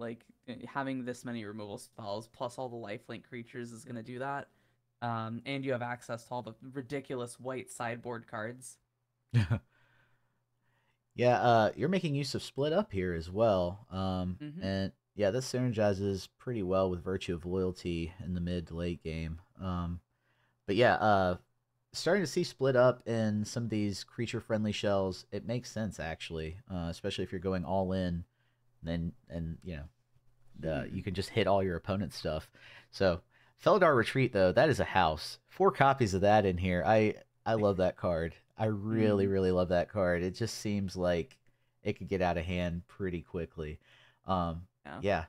Having this many removal spells plus all the lifelink creatures is gonna do that. And you have access to all the ridiculous white sideboard cards. Yeah, you're making use of Split Up here as well. And yeah, this synergizes pretty well with Virtue of Loyalty in the mid to late game. But yeah, starting to see split up in some of these creature friendly shells. It makes sense actually, especially if you're going all in. Then and you know you Hmm. can just hit all your opponent's stuff. So Felidar Retreat though, that is a house. 4 copies of that in here. I love that card. I really Hmm. really love that card. It just seems like it could get out of hand pretty quickly. Um, Yeah. yeah,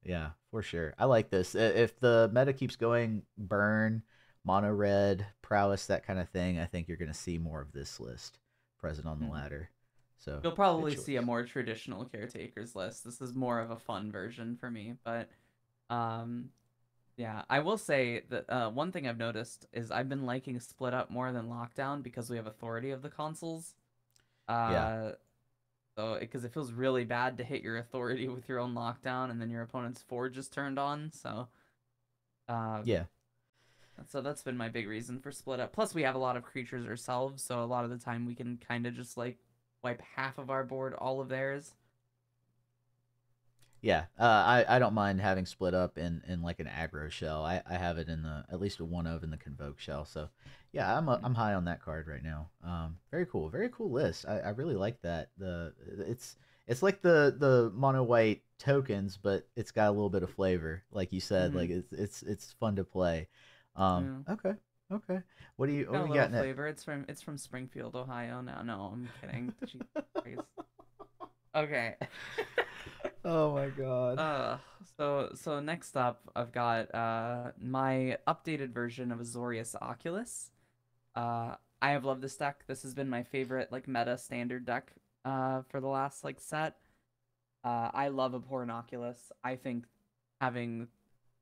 yeah, for sure. I like this. If the meta keeps going, burn, mono red, prowess, that kind of thing, I think you're gonna see more of this list present on the Hmm. ladder. So You'll good probably see a choice. more traditional caretakers list. This is more of a fun version for me, but um, yeah, I will say that one thing I've noticed is I've been liking Split Up more than Lockdown because we have authority of the consoles. Yeah, Uh, so because it feels really bad to hit your authority with your own Lockdown and then your opponent's Forge is turned on. Um, yeah. so that's been my big reason for Split Up. Plus, we have a lot of creatures ourselves, so a lot of the time we can kind of just like wipe half of our board, all of theirs. Yeah, I don't mind having split up in like an aggro shell. I have it in the at least a one of in the convoke shell. So yeah, I'm high on that card right now. Very cool list. I really like that. It's like the mono white tokens, but it's got a little bit of flavor. Like you said, like Mm-hmm. it's fun to play. Yeah. Okay, okay. What Got do a we little got next? flavor. It's from Springfield, Ohio. No, I'm kidding. Jesus Christ. Okay. Oh my god. Uh, so next up, I've got my updated version of Azorius Oculus. I have loved this deck. This has been my favorite like meta standard deck for the last like set. I love Abhorrent Oculus. I think having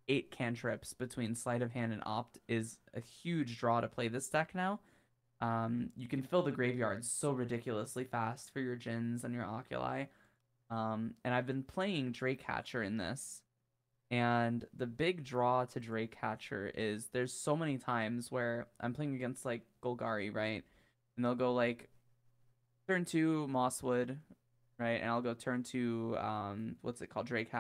8 cantrips between Sleight of Hand and Opt is a huge draw to play this deck now. You can fill the graveyard so ridiculously fast for your Jins and your Oculi. And I've been playing Drake in this. And the big draw to Drake is there's so many times where I'm playing against like Golgari, right? And they'll go like turn 2 Mosswood, right? And I'll go turn 2 what's it called? Drake.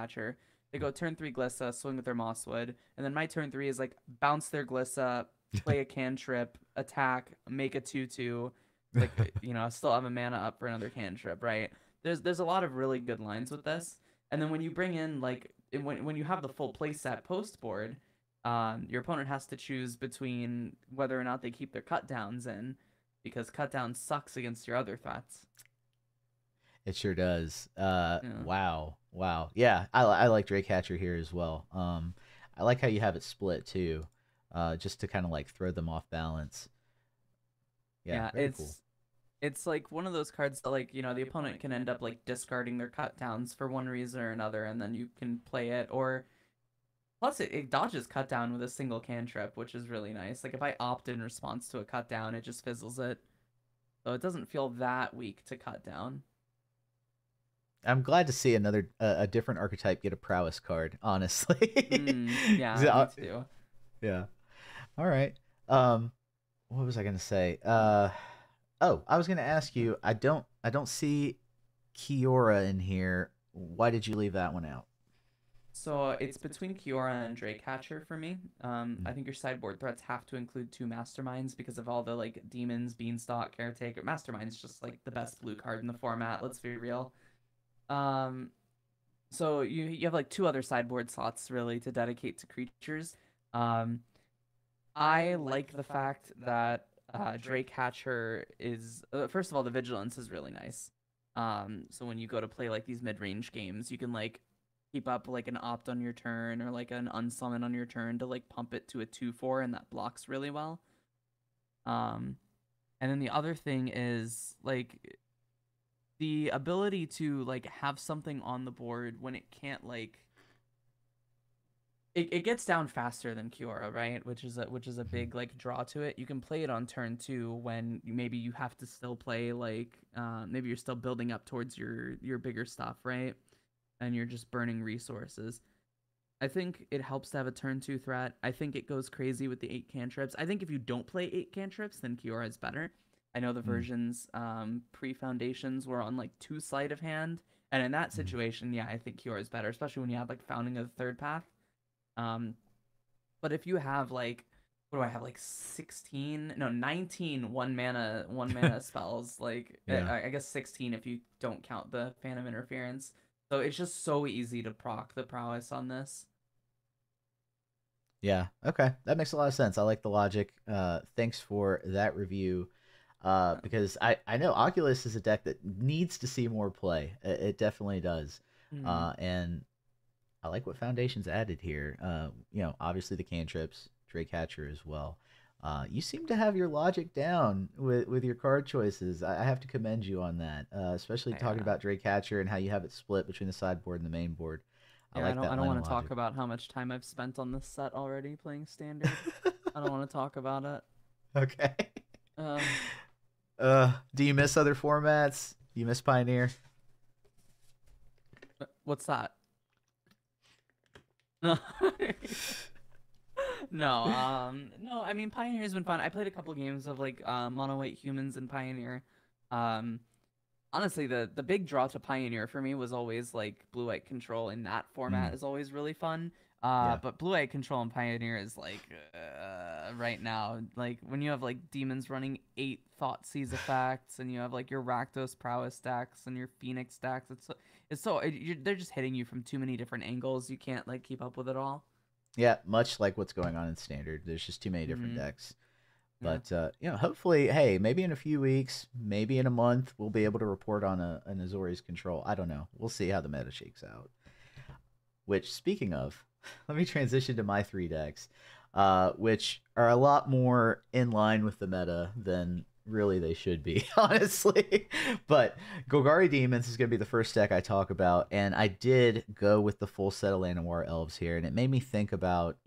They go turn 3 Glissa, swing with their Mosswood, and then my turn 3 is like bounce their Glissa, play a cantrip, attack, make a 2/2, like I still have a mana up for another cantrip, right? There's a lot of really good lines with this. And then when you bring in like when you have the full playset post board, your opponent has to choose between whether or not they keep their cut downs in, because cut down sucks against your other threats. It sure does. Yeah. Wow, wow. Yeah, I like Drake Hatcher here as well. I like how you have it split too, just to kind of like throw them off balance. Yeah, Yeah, very cool. it's like one of those cards that like, the opponent can end up like discarding their cut downs for one reason or another, and then you can play it. Or plus it dodges cut down with a single cantrip, which is really nice. Like if I opt in response to a cut down, it just fizzles it. So it doesn't feel that weak to cut down. I'm glad to see another a different archetype get a prowess card. Honestly, Yeah, me yeah. too. Yeah. All right. What was I gonna say? Oh, I was gonna ask you. I don't see Kiora in here. Why did you leave that one out? So it's between Kiora and Drake for me. I think your sideboard threats have to include 2 Masterminds because of all the like demons, Beanstalk, Caretaker. Mastermind's just like the best blue card in the format. Let's be real. Um, so you have like 2 other sideboard slots really to dedicate to creatures. Um, I like the fact that Drake is first of all, the vigilance is really nice. So when you go to play like these mid-range games, you can like keep up like an opt on your turn or like an unsummon on your turn to like pump it to a 2/4, and that blocks really well. Um, and then the other thing is like the ability to like have something on the board when it can't like it gets down faster than Kiora, right? Which is a Mhm. big like draw to it. You can play it on turn 2 when maybe you have to still play like maybe you're still building up towards your bigger stuff, right? And you're just burning resources. I think it helps to have a turn 2 threat. I think it goes crazy with the 8 cantrips. I think if you don't play 8 cantrips, then Kiora is better. I know the Mm, versions pre-foundations were on like 2 sleight of hand, and in that mhm. situation, yeah, I think Kiora is better, especially when you have like founding of the third path. Um, but if you have like what do I have, like 16? No, 19 one mana spells. Like Yeah. I guess 16 if you don't count the Phantom Interference. So it's just so easy to proc the prowess on this. Yeah. Okay. That makes a lot of sense. I like the logic. Thanks for that review. Because I know Oculus is a deck that needs to see more play. It definitely does. Mm. And I like what Foundation's added here. Obviously the cantrips, Draycatcher as well. You seem to have your logic down with your card choices. I have to commend you on that, especially talking Yeah. about Draycatcher and how you have it split between the sideboard and the main board. I Yeah, like I that don't line of want to talk logic. about how much time I've spent on this set already playing standard. I don't want to talk about it. Okay. Uh, Do you miss other formats? Do you miss Pioneer? what's that? No. No, I mean Pioneer's been fun. I played a couple games of like mono white humans and Pioneer. Um Honestly, the big draw to Pioneer for me was always like blue white control in that Mm, format is always really fun. yeah. But blue white control and Pioneer is like right now, like when you have like demons running 8 Thoughtseize effects and you have like your Rakdos prowess stacks and your Phoenix stacks, they're just hitting you from too many different angles. You can't like keep up with it all. Yeah, much like what's going on in standard. There's just too many different Hmm. decks. Yeah. But hopefully, hey, maybe in a few weeks, maybe in a month, we'll be able to report on an Azorius control. I don't know. We'll see how the meta shakes out. Which, speaking of, let me transition to my 3 decks, which are a lot more in line with the meta than really they should be, honestly. But Golgari Demons is going to be the first deck I talk about, and I did go with the full set of Llanowar Elves here, and it made me think about,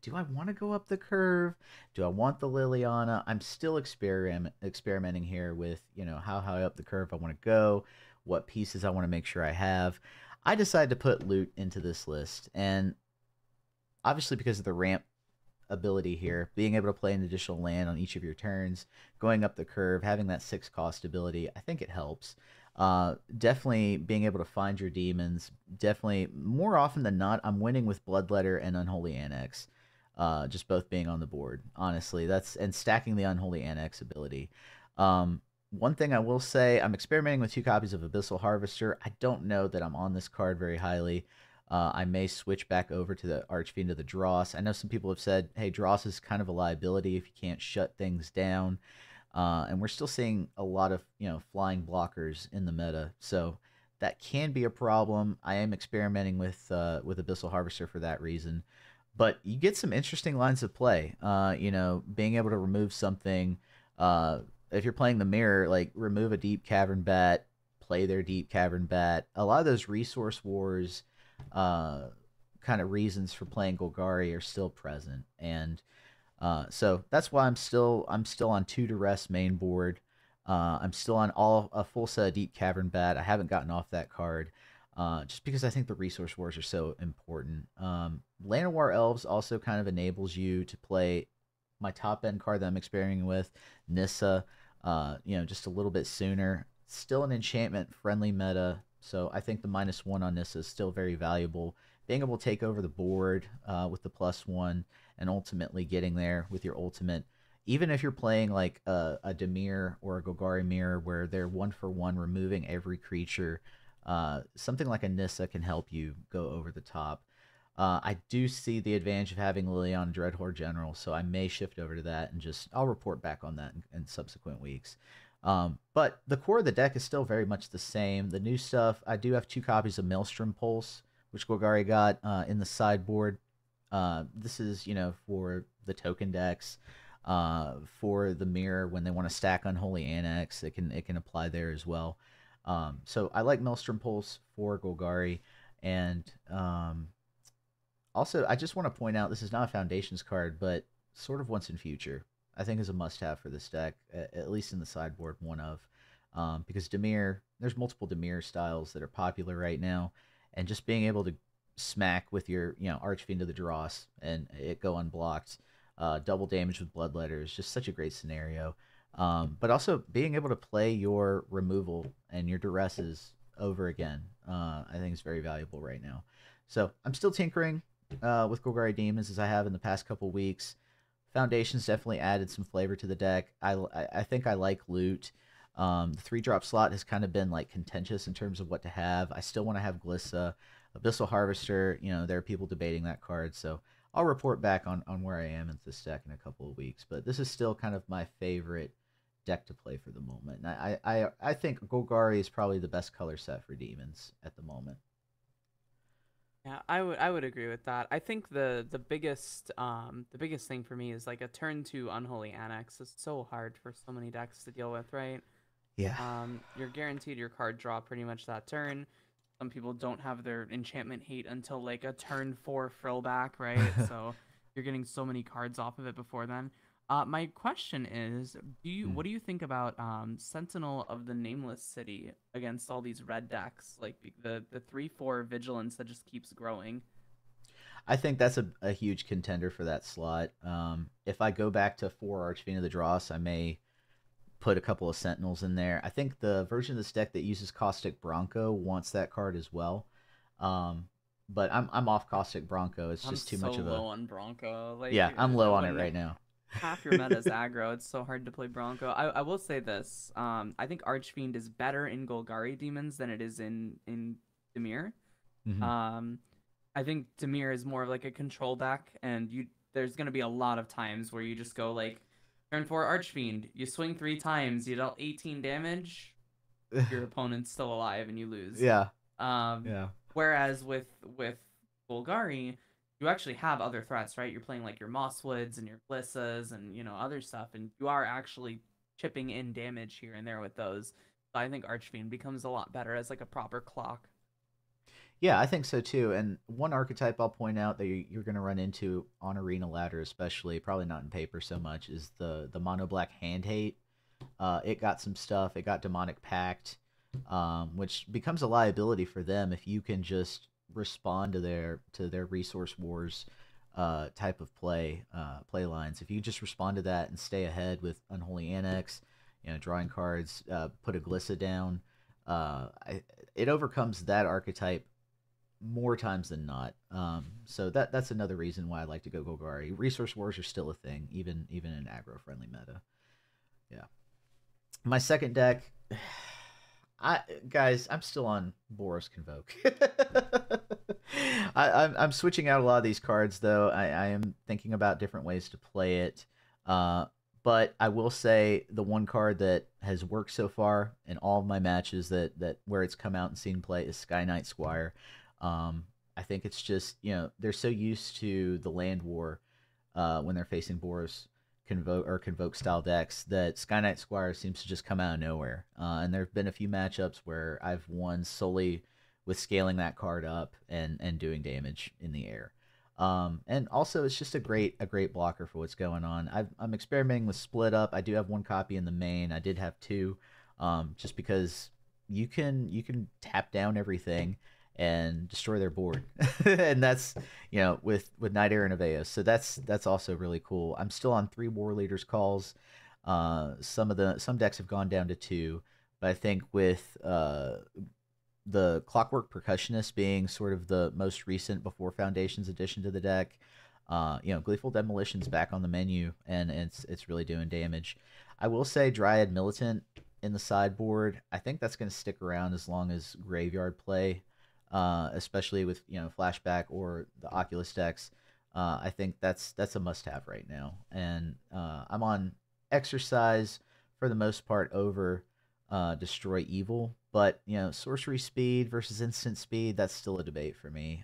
do I want to go up the curve? Do I want the Liliana? I'm still experimenting here with, how high up the curve I want to go, what pieces I want to make sure I have. I decided to put loot into this list, and obviously because of the ramp ability here, being able to play an additional land on each of your turns, going up the curve, having that 6 cost ability, I think it helps. Definitely being able to find your demons. Definitely more often than not, I'm winning with Bloodletter and Unholy Annex. Just both being on the board. Honestly, that's and stacking the Unholy Annex ability. One thing I will say, I'm experimenting with 2 copies of Abyssal Harvester. I don't know that I'm on this card very highly. I may switch back over to the Archfiend of the Dross. I know some people have said, hey, Dross is kind of a liability if you can't shut things down. And we're still seeing a lot of, flying blockers in the meta. So that can be a problem. I am experimenting with Abyssal Harvester for that reason. But you get some interesting lines of play. Being able to remove something. If you're playing the mirror, like remove a Deep Cavern Bat, play their Deep Cavern Bat. A lot of those resource wars uh, kind of reasons for playing Golgari are still present, and so that's why I'm still on 2 Duress main board. I'm still on a full set of Deep Cavern Bat. I haven't gotten off that card. Just because I think the resource wars are so important. Llanowar Elves also kind of enables you to play my top end card that I'm experimenting with, Nissa, just a little bit sooner. Still an enchantment friendly meta, so I think the -1 on Nissa is still very valuable. Being able to take over the board with the +1 and ultimately getting there with your ultimate. Even if you're playing like a Dimir or a Golgari Mirror where they're 1-for-1 removing every creature, something like a Nissa can help you go over the top. I do see the advantage of having Liliana Dreadhorde General, so I may shift over to that and I'll report back on that in subsequent weeks. But the core of the deck is still very much the same. The new stuff, I do have 2 copies of Maelstrom Pulse, which Golgari got in the sideboard. This is, for the token decks. For the mirror, when they want to stack Unholy Annex, it can apply there as well. So I like Maelstrom Pulse for Golgari, and also I just want to point out this is not a Foundations card, but sort of Once in Future. I think is a must-have for this deck, at least in the sideboard. One of because there's multiple Dimir styles that are popular right now, and just being able to smack with your Archfiend of the Dross and it go unblocked, double damage with Bloodletter is just such a great scenario. But also being able to play your removal and your duresses over again, I think is very valuable right now. So I'm still tinkering with Golgari Demons as I have in the past couple weeks. Foundations definitely added some flavor to the deck. I think I like loot. The 3-drop slot has kind of been like contentious in terms of what to have. I still want to have Glissa. Abyssal Harvester, there are people debating that card, so I'll report back on where I am in this deck in a couple of weeks. But this is still kind of my favorite deck to play for the moment. And I think Golgari is probably the best color set for demons at the moment. Yeah, I would agree with that. I think the biggest thing for me is like a turn 2 Unholy Annex is so hard for so many decks to deal with, right? Yeah. You're guaranteed your card draw pretty much that turn. Some people don't have their enchantment hate until like a turn 4 frillback, right? So you're getting so many cards off of it before then. My question is, what do you think about Sentinel of the Nameless City against all these red decks, like the 3/4 vigilance that just keeps growing? I think that's a huge contender for that slot. If I go back to 4 Archfiend of the Dross, I may put a couple of Sentinels in there. I think the version of this deck that uses Caustic Bronco wants that card as well. But I'm off Caustic Bronco. It's I'm just too so much of a low on Bronco. Like yeah. I'm low on it when right now. half your meta is aggro, it's so hard to play Bronco. I will say this. I think Archfiend is better in Golgari demons than it is in Dimir. Hmm. Um, I think Dimir is more of like a control deck, and there's gonna be a lot of times where you just go like turn 4 Archfiend, you swing 3 times, you dealt 18 damage, your opponent's still alive and you lose. Yeah. Um, Yeah. Whereas with Golgari, you actually have other threats, right? You're playing like your Mosswoods and your Blissas and other stuff, and you are actually chipping in damage here and there with those. So I think Archfiend becomes a lot better as like a proper clock. Yeah, I think so too. And one archetype I'll point out that you're going to run into on Arena Ladder, especially, probably not in paper so much, is the mono black hand hate. It got some stuff. It got Demonic Pact, which becomes a liability for them if you can just respond to their resource wars type of play lines. If you just respond to that and stay ahead with Unholy Annex, drawing cards, put a Glissa down, it overcomes that archetype more times than not. So that's another reason why I like to go Golgari. Resource wars are still a thing, even in aggro friendly meta. Yeah. My second deck, I'm still on Boros Convoke. I'm switching out a lot of these cards though. I am thinking about different ways to play it. But I will say the one card that has worked so far in all of my matches that where it's come out and seen play is Sky Knight Squire. I think it's just they're so used to the land war when they're facing Boros convoke style decks that Sky Knight Squire seems to just come out of nowhere. And there have been a few matchups where I've won solely with scaling that card up and doing damage in the air. And also it's just a great blocker for what's going on. I'm experimenting with split up. I do have one copy in the main. I did have two, just because you can tap down everything and destroy their board, and that's with Night Air and Aveos. So that's also really cool. I'm still on 3 War Leaders calls. Some decks have gone down to 2, but I think with the Clockwork Percussionist being sort of the most recent before Foundation's addition to the deck, Gleeful Demolition's back on the menu, and it's really doing damage. I will say Dryad Militant in the sideboard, I think that's going to stick around as long as Graveyard play, especially with Flashback or the Oculus decks. I think that's a must-have right now, and I'm on Exercise for the most part over Destroy Evil, but Sorcery Speed versus Instant Speed, that's still a debate for me.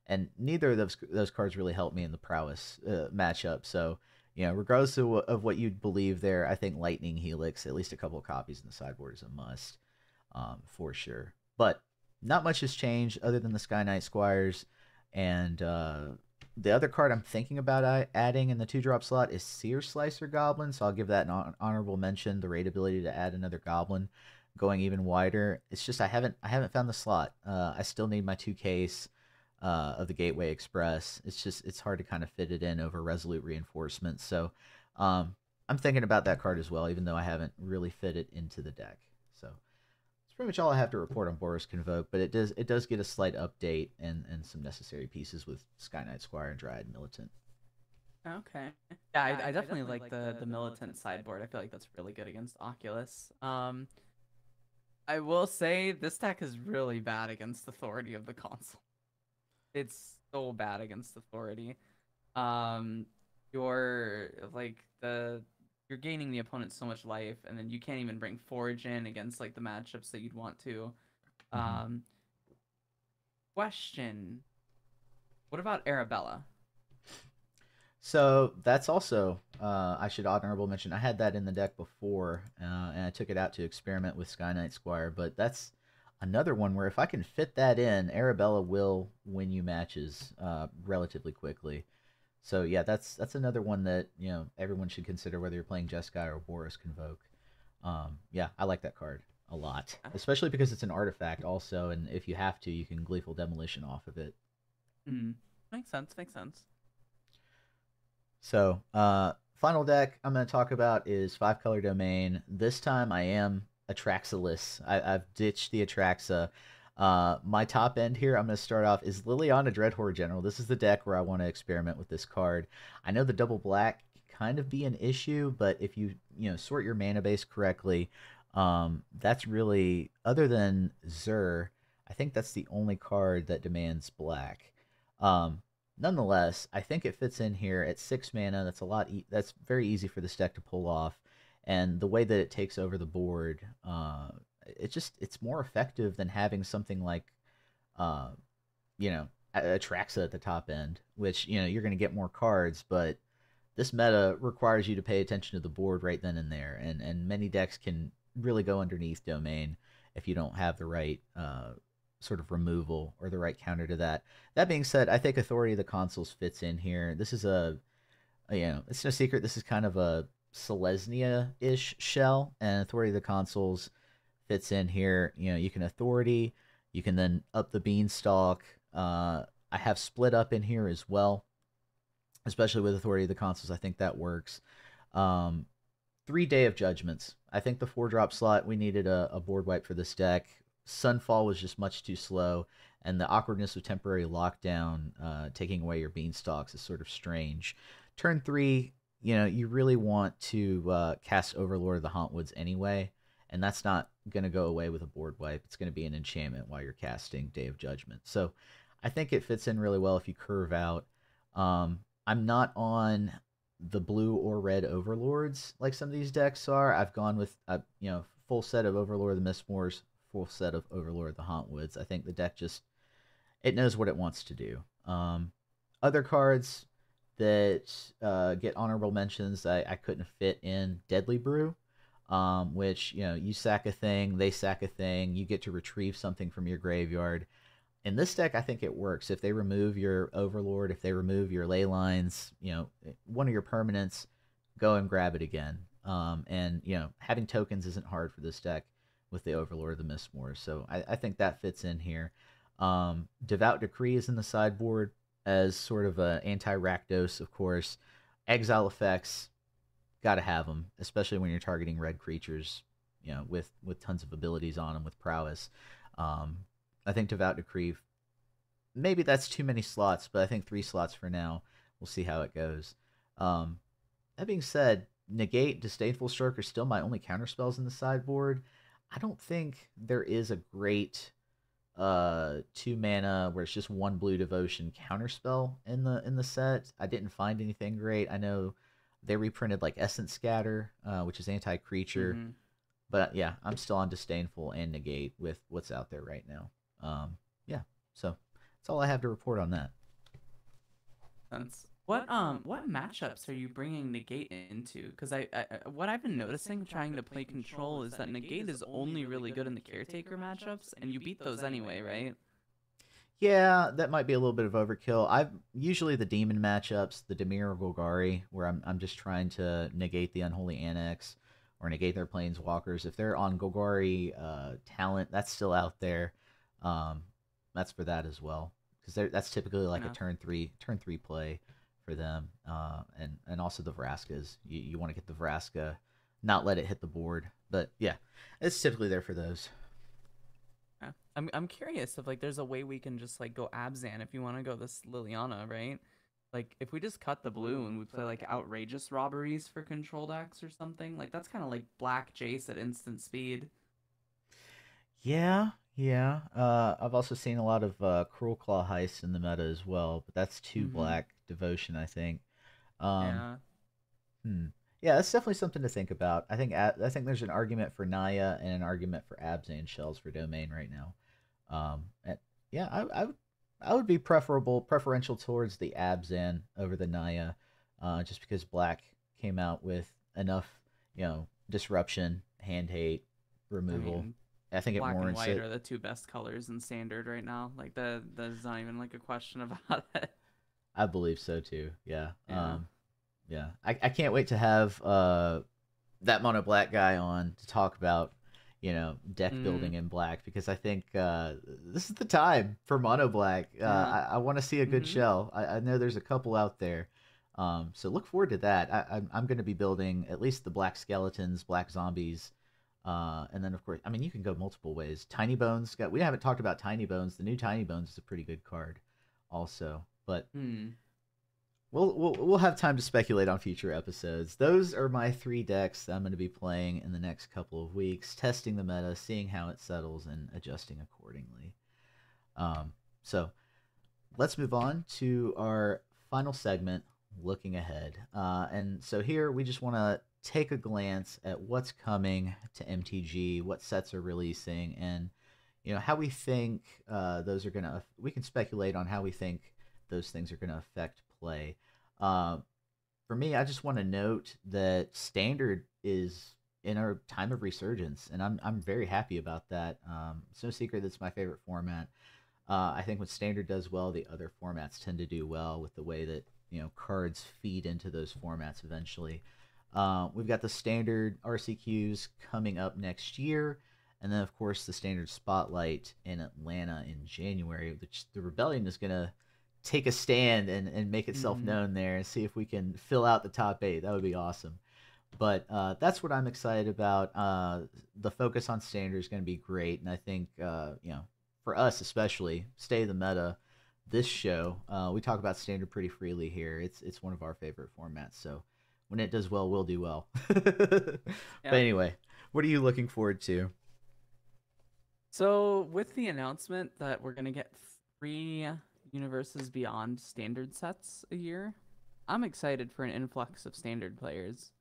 And neither of those cards really help me in the Prowess matchup. So regardless of what you believe there, I think Lightning Helix, at least a couple of copies in the sideboard, is a must, for sure. But not much has changed other than the Sky Knight Squires, and the other card I'm thinking about adding in the 2-drop slot is Seer Slicer Goblin, so I'll give that an honorable mention. The raid ability to add another Goblin, going even wider. It's just I haven't found the slot. I still need my 2 case of the Gateway Express. It's hard to kind of fit it in over Resolute Reinforcement. So I'm thinking about that card as well, even though I haven't really fit it into the deck. So that's pretty much all I have to report on Boros Convoke, but it does get a slight update and some necessary pieces with Sky Knight Squire and Dryad Militant. Okay. Yeah, I definitely like the militant sideboard. I feel like that's really good against Oculus. I will say this deck is really bad against Authority of the Console. It's so bad against Authority. Um, you're like the you're gaining the opponent so much life, and then you can't even bring Forge in against like the matchups that you'd want to. Hmm. Um, question: what about Arabella? So that's also, I should honorable mention, I had that in the deck before, and I took it out to experiment with Sky Knight Squire, but that's another one where if I can fit that in, Arabella will win you matches relatively quickly. So yeah, that's another one that everyone should consider whether you're playing Jeskai or Boris Convoke. Yeah, I like that card a lot, especially because it's an artifact also, and if you have to, you can Gleeful Demolition off of it. Hmm. Makes sense. Makes sense. So, final deck I'm going to talk about is Five Color Domain. This time I am Atraxaless. I've ditched the Atraxa. My top end here, I'm going to start off, is Liliana Dreadhorde General. This is the deck where I want to experiment with this card. I know the double black can kind of be an issue, but if you sort your mana base correctly, that's really, other than Zur, I think that's the only card that demands black. Um, Nonetheless, I think it fits in here at 6 mana. That's a lot. That's very easy for this deck to pull off, and the way that it takes over the board, it's more effective than having something like, uh, Atraxa at the top end, which you're going to get more cards, but this meta requires you to pay attention to the board right then and there, and many decks can really go underneath Domain if you don't have the right sort of removal or the right counter to that. That being said, I think Authority of the Consoles fits in here. This is it's no secret, this is kind of a Selesnya-ish shell, and Authority of the Consoles fits in here. You can Authority, you can then up the Beanstalk. I have Split Up in here as well, especially with Authority of the Consoles. I think that works. Um, 3 Day of Judgments. I think the 4-drop slot, we needed a board wipe for this deck. Sunfall was just much too slow, and the awkwardness of Temporary Lockdown, taking away your Beanstalks, is sort of strange. Turn 3, you really want to cast Overlord of the Hauntwoods anyway, and that's not going to go away with a board wipe. It's going to be an enchantment while you're casting Day of Judgment. So I think it fits in really well if you curve out. I'm not on the blue or red overlords like some of these decks are. I've gone with full set of Overlord of the Mistmoors, full set of Overlord of the Hauntwoods. I think the deck just, it knows what it wants to do. Other cards that get honorable mentions, I couldn't fit in Deadly Brew, which you sack a thing, they sack a thing, you get to retrieve something from your graveyard. In this deck, I think it works. If they remove your Overlord, if they remove your ley lines, one of your permanents, go and grab it again. And having tokens isn't hard for this deck with the Overlord of the Mistmoor. So I think that fits in here. Devout Decree is in the sideboard as sort of an anti-Rakdos, of course. Exile effects, gotta have them, especially when you're targeting red creatures, with tons of abilities on them with prowess. I think Devout Decree, maybe that's too many slots, but I think 3 slots for now. We'll see how it goes. That being said, Negate, Disdainful Stroke are still my only counterspells in the sideboard. I don't think there is a great 2 mana where it's just 1 blue devotion counterspell in the set. I didn't find anything great. I know they reprinted like Essence Scatter, which is anti-creature. Mm-hmm. But yeah, I'm still on Disdainful and Negate with what's out there right now. Yeah, so that's all I have to report on that. Sense. What matchups are you bringing Negate into? Because what I've been noticing trying to play Control is that Negate is only really good in the Caretaker matchups, and you beat those anyway, right? Yeah, that might be a little bit of overkill. I've usually the demon matchups, the Dimir or Golgari, where I'm just trying to negate the Unholy Annex or negate their planeswalkers. If they're on Golgari talent, that's still out there. Um, that's for that as well, because that's typically like a Enough. turn three play for them. And also the Vraskas. You want to get the Vraska, not let it hit the board. But yeah, it's typically there for those. Yeah. I'm curious if like there's a way we can just like go Abzan if you want to go this Liliana, right? Like if we just cut the blue and we play like outrageous robberies for control decks or something, like that's kind of like black Jace at instant speed. Yeah, yeah. I've also seen a lot of Cruel Claw heists in the meta as well, but that's too Mm-hmm. black devotion, I think. Um, Yeah. hmm. Yeah, that's definitely something to think about. I think there's an argument for Naya and an argument for Abzan shells for domain right now. And yeah, I would be preferential towards the Abzan over the Naya, just because black came out with enough, disruption, hand hate, I removal. mean, I think it black and warrants white it. are the two best colors in standard right now. Like that's not even like a question about it. I believe so too. Yeah. Yeah. Yeah. I can't wait to have that mono black guy on to talk about, deck Mm, building in black, because I think this is the time for mono black. yeah. I want to see a good Mm-hmm. shell. I know there's a couple out there. So look forward to that. I'm going to be building at least the black skeletons, black zombies. And then of course, I mean, you can go multiple ways. Tiny Bones we haven't talked about Tiny Bones. The new Tiny Bones is a pretty good card also. But Hmm. we'll have time to speculate on future episodes. Those are my three decks that I'm going to be playing in the next couple of weeks, testing the meta, seeing how it settles, and adjusting accordingly. So let's move on to our final segment, looking ahead. And so here we just want to take a glance at what's coming to MTG, what sets are releasing, and how we think those are gonna. We can speculate on how we think those things are gonna affect play. Uh, for me, I just want to note that Standard is in our time of resurgence, and I'm very happy about that. It's no secret that's my favorite format. I think when Standard does well, the other formats tend to do well with the way that cards feed into those formats eventually. We've got the Standard RCQs coming up next year, and then of course the Standard Spotlight in Atlanta in January, which the Rebellion is gonna take a stand and make itself Mm-hmm. known there and see if we can fill out the top eight. That would be awesome. But that's what I'm excited about. The focus on Standard is going to be great, and I think for us especially, stay the meta. This show, we talk about Standard pretty freely here. It's one of our favorite formats. So when it does well, we'll do well. But Yep. anyway, what are you looking forward to? So with the announcement that we're gonna get 3 universes beyond standard sets a year, I'm excited for an influx of standard players.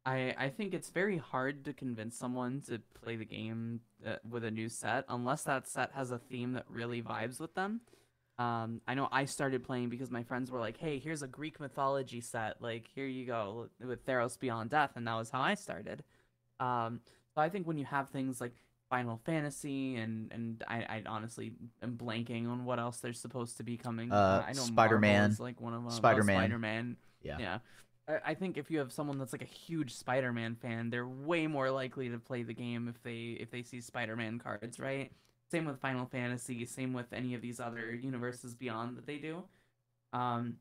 I think it's very hard to convince someone to play the game with a new set unless that set has a theme that really vibes with them. I know I started playing because my friends were like, "Hey, here's a Greek mythology set. Like, here you go with Theros Beyond Death," and that was how I started. So I think when you have things like Final Fantasy and I honestly am blanking on what else there's supposed to be coming. I know Spider Marvel Man, is like one of them. Oh, Spider Man. Spider-Man. Yeah, Yeah. I think if you have someone that's like a huge Spider-Man fan, they're way more likely to play the game if they see Spider-Man cards, right? Same with Final Fantasy, same with any of these other universes beyond that they do. Um,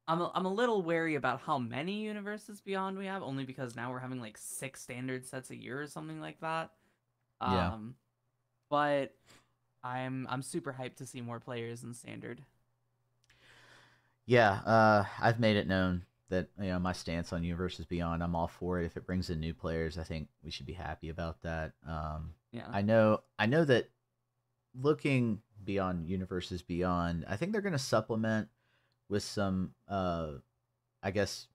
I'm a little wary about how many universes beyond we have, only because now we're having like 6 standard sets a year or something like that. yeah. Um, but I'm super hyped to see more players in standard. Yeah, I've made it known that my stance on Universes Beyond. I'm all for it. If it brings in new players, I think we should be happy about that. Yeah. I know that looking beyond Universes Beyond, I think they're going to supplement with some, I guess,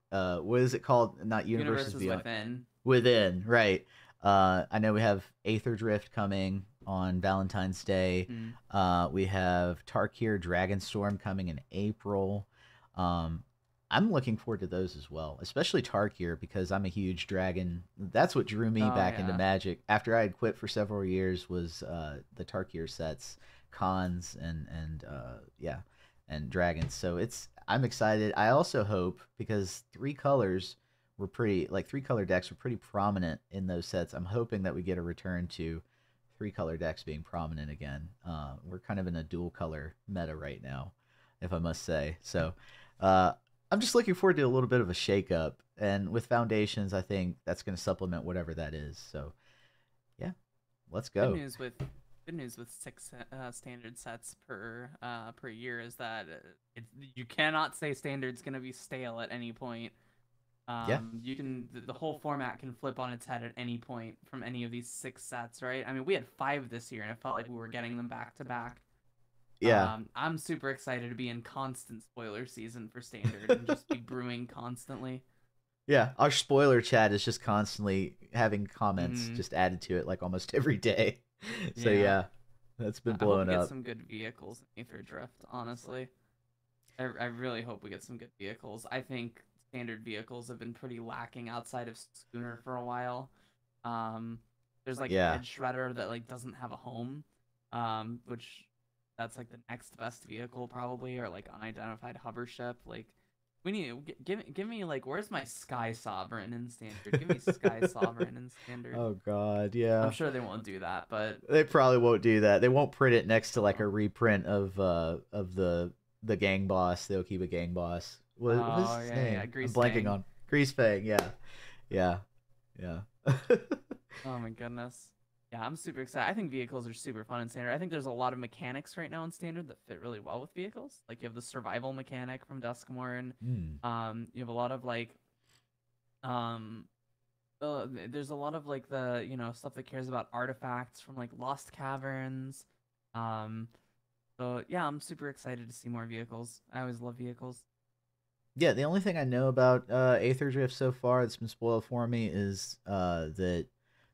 what is it called? Not Universes Universes Beyond, within. within, right? I know we have Aether Drift coming on Valentine's Day. Hmm. We have Tarkir Dragonstorm coming in April. Um, I'm looking forward to those as well, especially Tarkir because I'm a huge dragon. That's what drew me Oh back into yeah. Magic after I had quit for several years. Was the Tarkir sets, cons, and yeah, and dragons. So I'm excited. I also hope because three color decks were pretty prominent in those sets. I'm hoping that we get a return to three color decks being prominent again. We're kind of in a dual color meta right now, if I must say. So uh, I'm just looking forward to a little bit of a shakeup. And with Foundations, I think that's going to supplement whatever that is. So yeah, let's Good go. news with good news with six standard sets per year is that you cannot say standard's gonna be stale at any point. Yeah. You can the whole format can flip on its head at any point from any of these six sets, right? I mean, we had five this year, and it felt like we were getting them back to back. Yeah. I'm super excited to be in constant spoiler season for standard and just be brewing constantly. Yeah. Our spoiler chat is just constantly having comments Mm-hmm. just added to it like almost every day. So Yeah. yeah, that's been I hope blowing we get up. some good vehicles in Aether Drift, honestly. I really hope we get some good vehicles. I think standard vehicles have been pretty lacking outside of Schooner for a while. Um, there's like Yeah. Edge Shredder that like doesn't have a home, which that's like the next best vehicle probably, or like unidentified hover ship. Like we need give me like where's my Sky Sovereign in standard? Give me Sky Sovereign in standard. Oh God, I'm yeah. sure they won't do that, but They probably won't do that. They won't print it next to like a oh, reprint of the gang boss. They'll keep a gang boss. What's oh his yeah, name? I'm Grease blanking Fang. on Grease Fang. Yeah, yeah, yeah. Oh my goodness. Yeah, I'm super excited. I think vehicles are super fun in standard. I think there's a lot of mechanics right now in standard that fit really well with vehicles. Like you have the survival mechanic from Duskmourn. Hmm. You have a lot of like um there's a lot of like the, stuff that cares about artifacts from like Lost Caverns. Um so yeah, I'm super excited to see more vehicles. I always love vehicles. Yeah, the only thing I know about Aether Drift so far that's been spoiled for me is that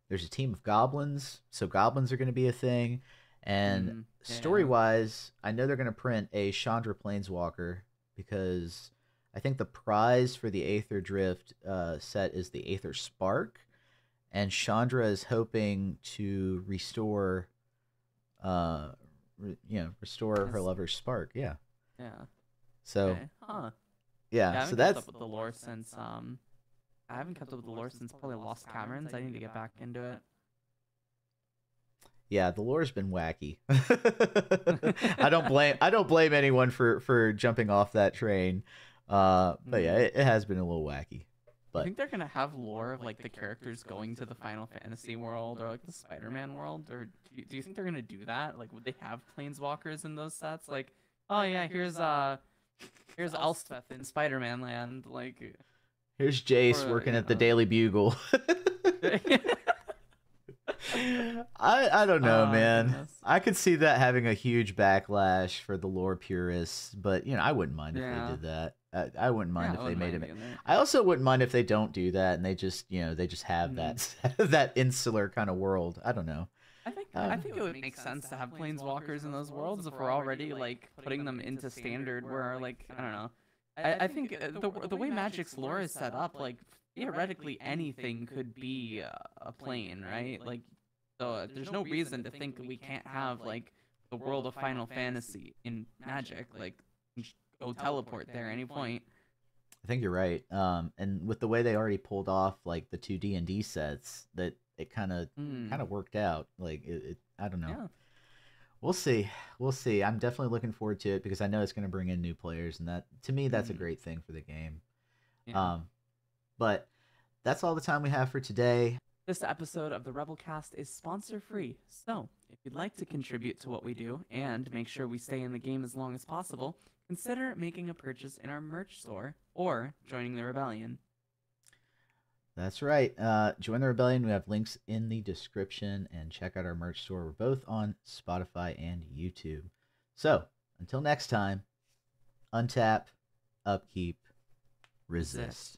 there's a team of goblins, so goblins are going to be a thing. And story Yeah. wise, I know they're going to print a Chandra Planeswalker because I think the prize for the Aether Drift set is the Aether Spark, and Chandra is hoping to restore, restore her Yes. lover's spark. Yeah. Yeah. So Okay. Huh. yeah, Yeah, I so haven't kept that's up with the lore since I haven't kept up with the lore since probably Lost Caverns. I need to get back into it. yeah, the lore's been wacky. I don't blame anyone for jumping off that train. But yeah, it has been a little wacky. You But think they're gonna have lore of like the characters going to the Final Fantasy world or like the Spider-Man world, or do you think they're gonna do that? Like, would they have planeswalkers in those sets? Like, oh yeah, here's Elspeth in Spider-Man land, like, here's Jace or working at the Daily Bugle. I don't know, Oh man. goodness. I could see that having a huge backlash for the lore purists, but I wouldn't mind if they Yeah. did that. I wouldn't mind Yeah, if I they wouldn't made mind it. being there. I also wouldn't mind if they don't do that and they just have that that insular kind of world. I don't know. I think it would make sense to have planeswalkers in those worlds if we're already like putting them into standard where like I don't know. I think the way Magic's lore is set up, like theoretically anything could be a plane, right? Like so there's no reason to think that we can't have like the world of Final Fantasy in Magic, like just go teleport there at any point. I think you're right. And with the way they already pulled off like the two D&D sets, that it kind of worked out. Like I don't know. Yeah. We'll see. We'll see. I'm definitely looking forward to it because I know it's going to bring in new players, and that to me that's a great thing for the game. Yeah. But that's all the time we have for today. This episode of the Rebelcast is sponsor free, so if you'd like to contribute to what we do and make sure we stay in the game as long as possible, consider making a purchase in our merch store or joining the Rebellion. That's right. Join the Rebellion. We have links in the description, and check out our merch store. We're both on Spotify and YouTube. So until next time, untap, upkeep, resist.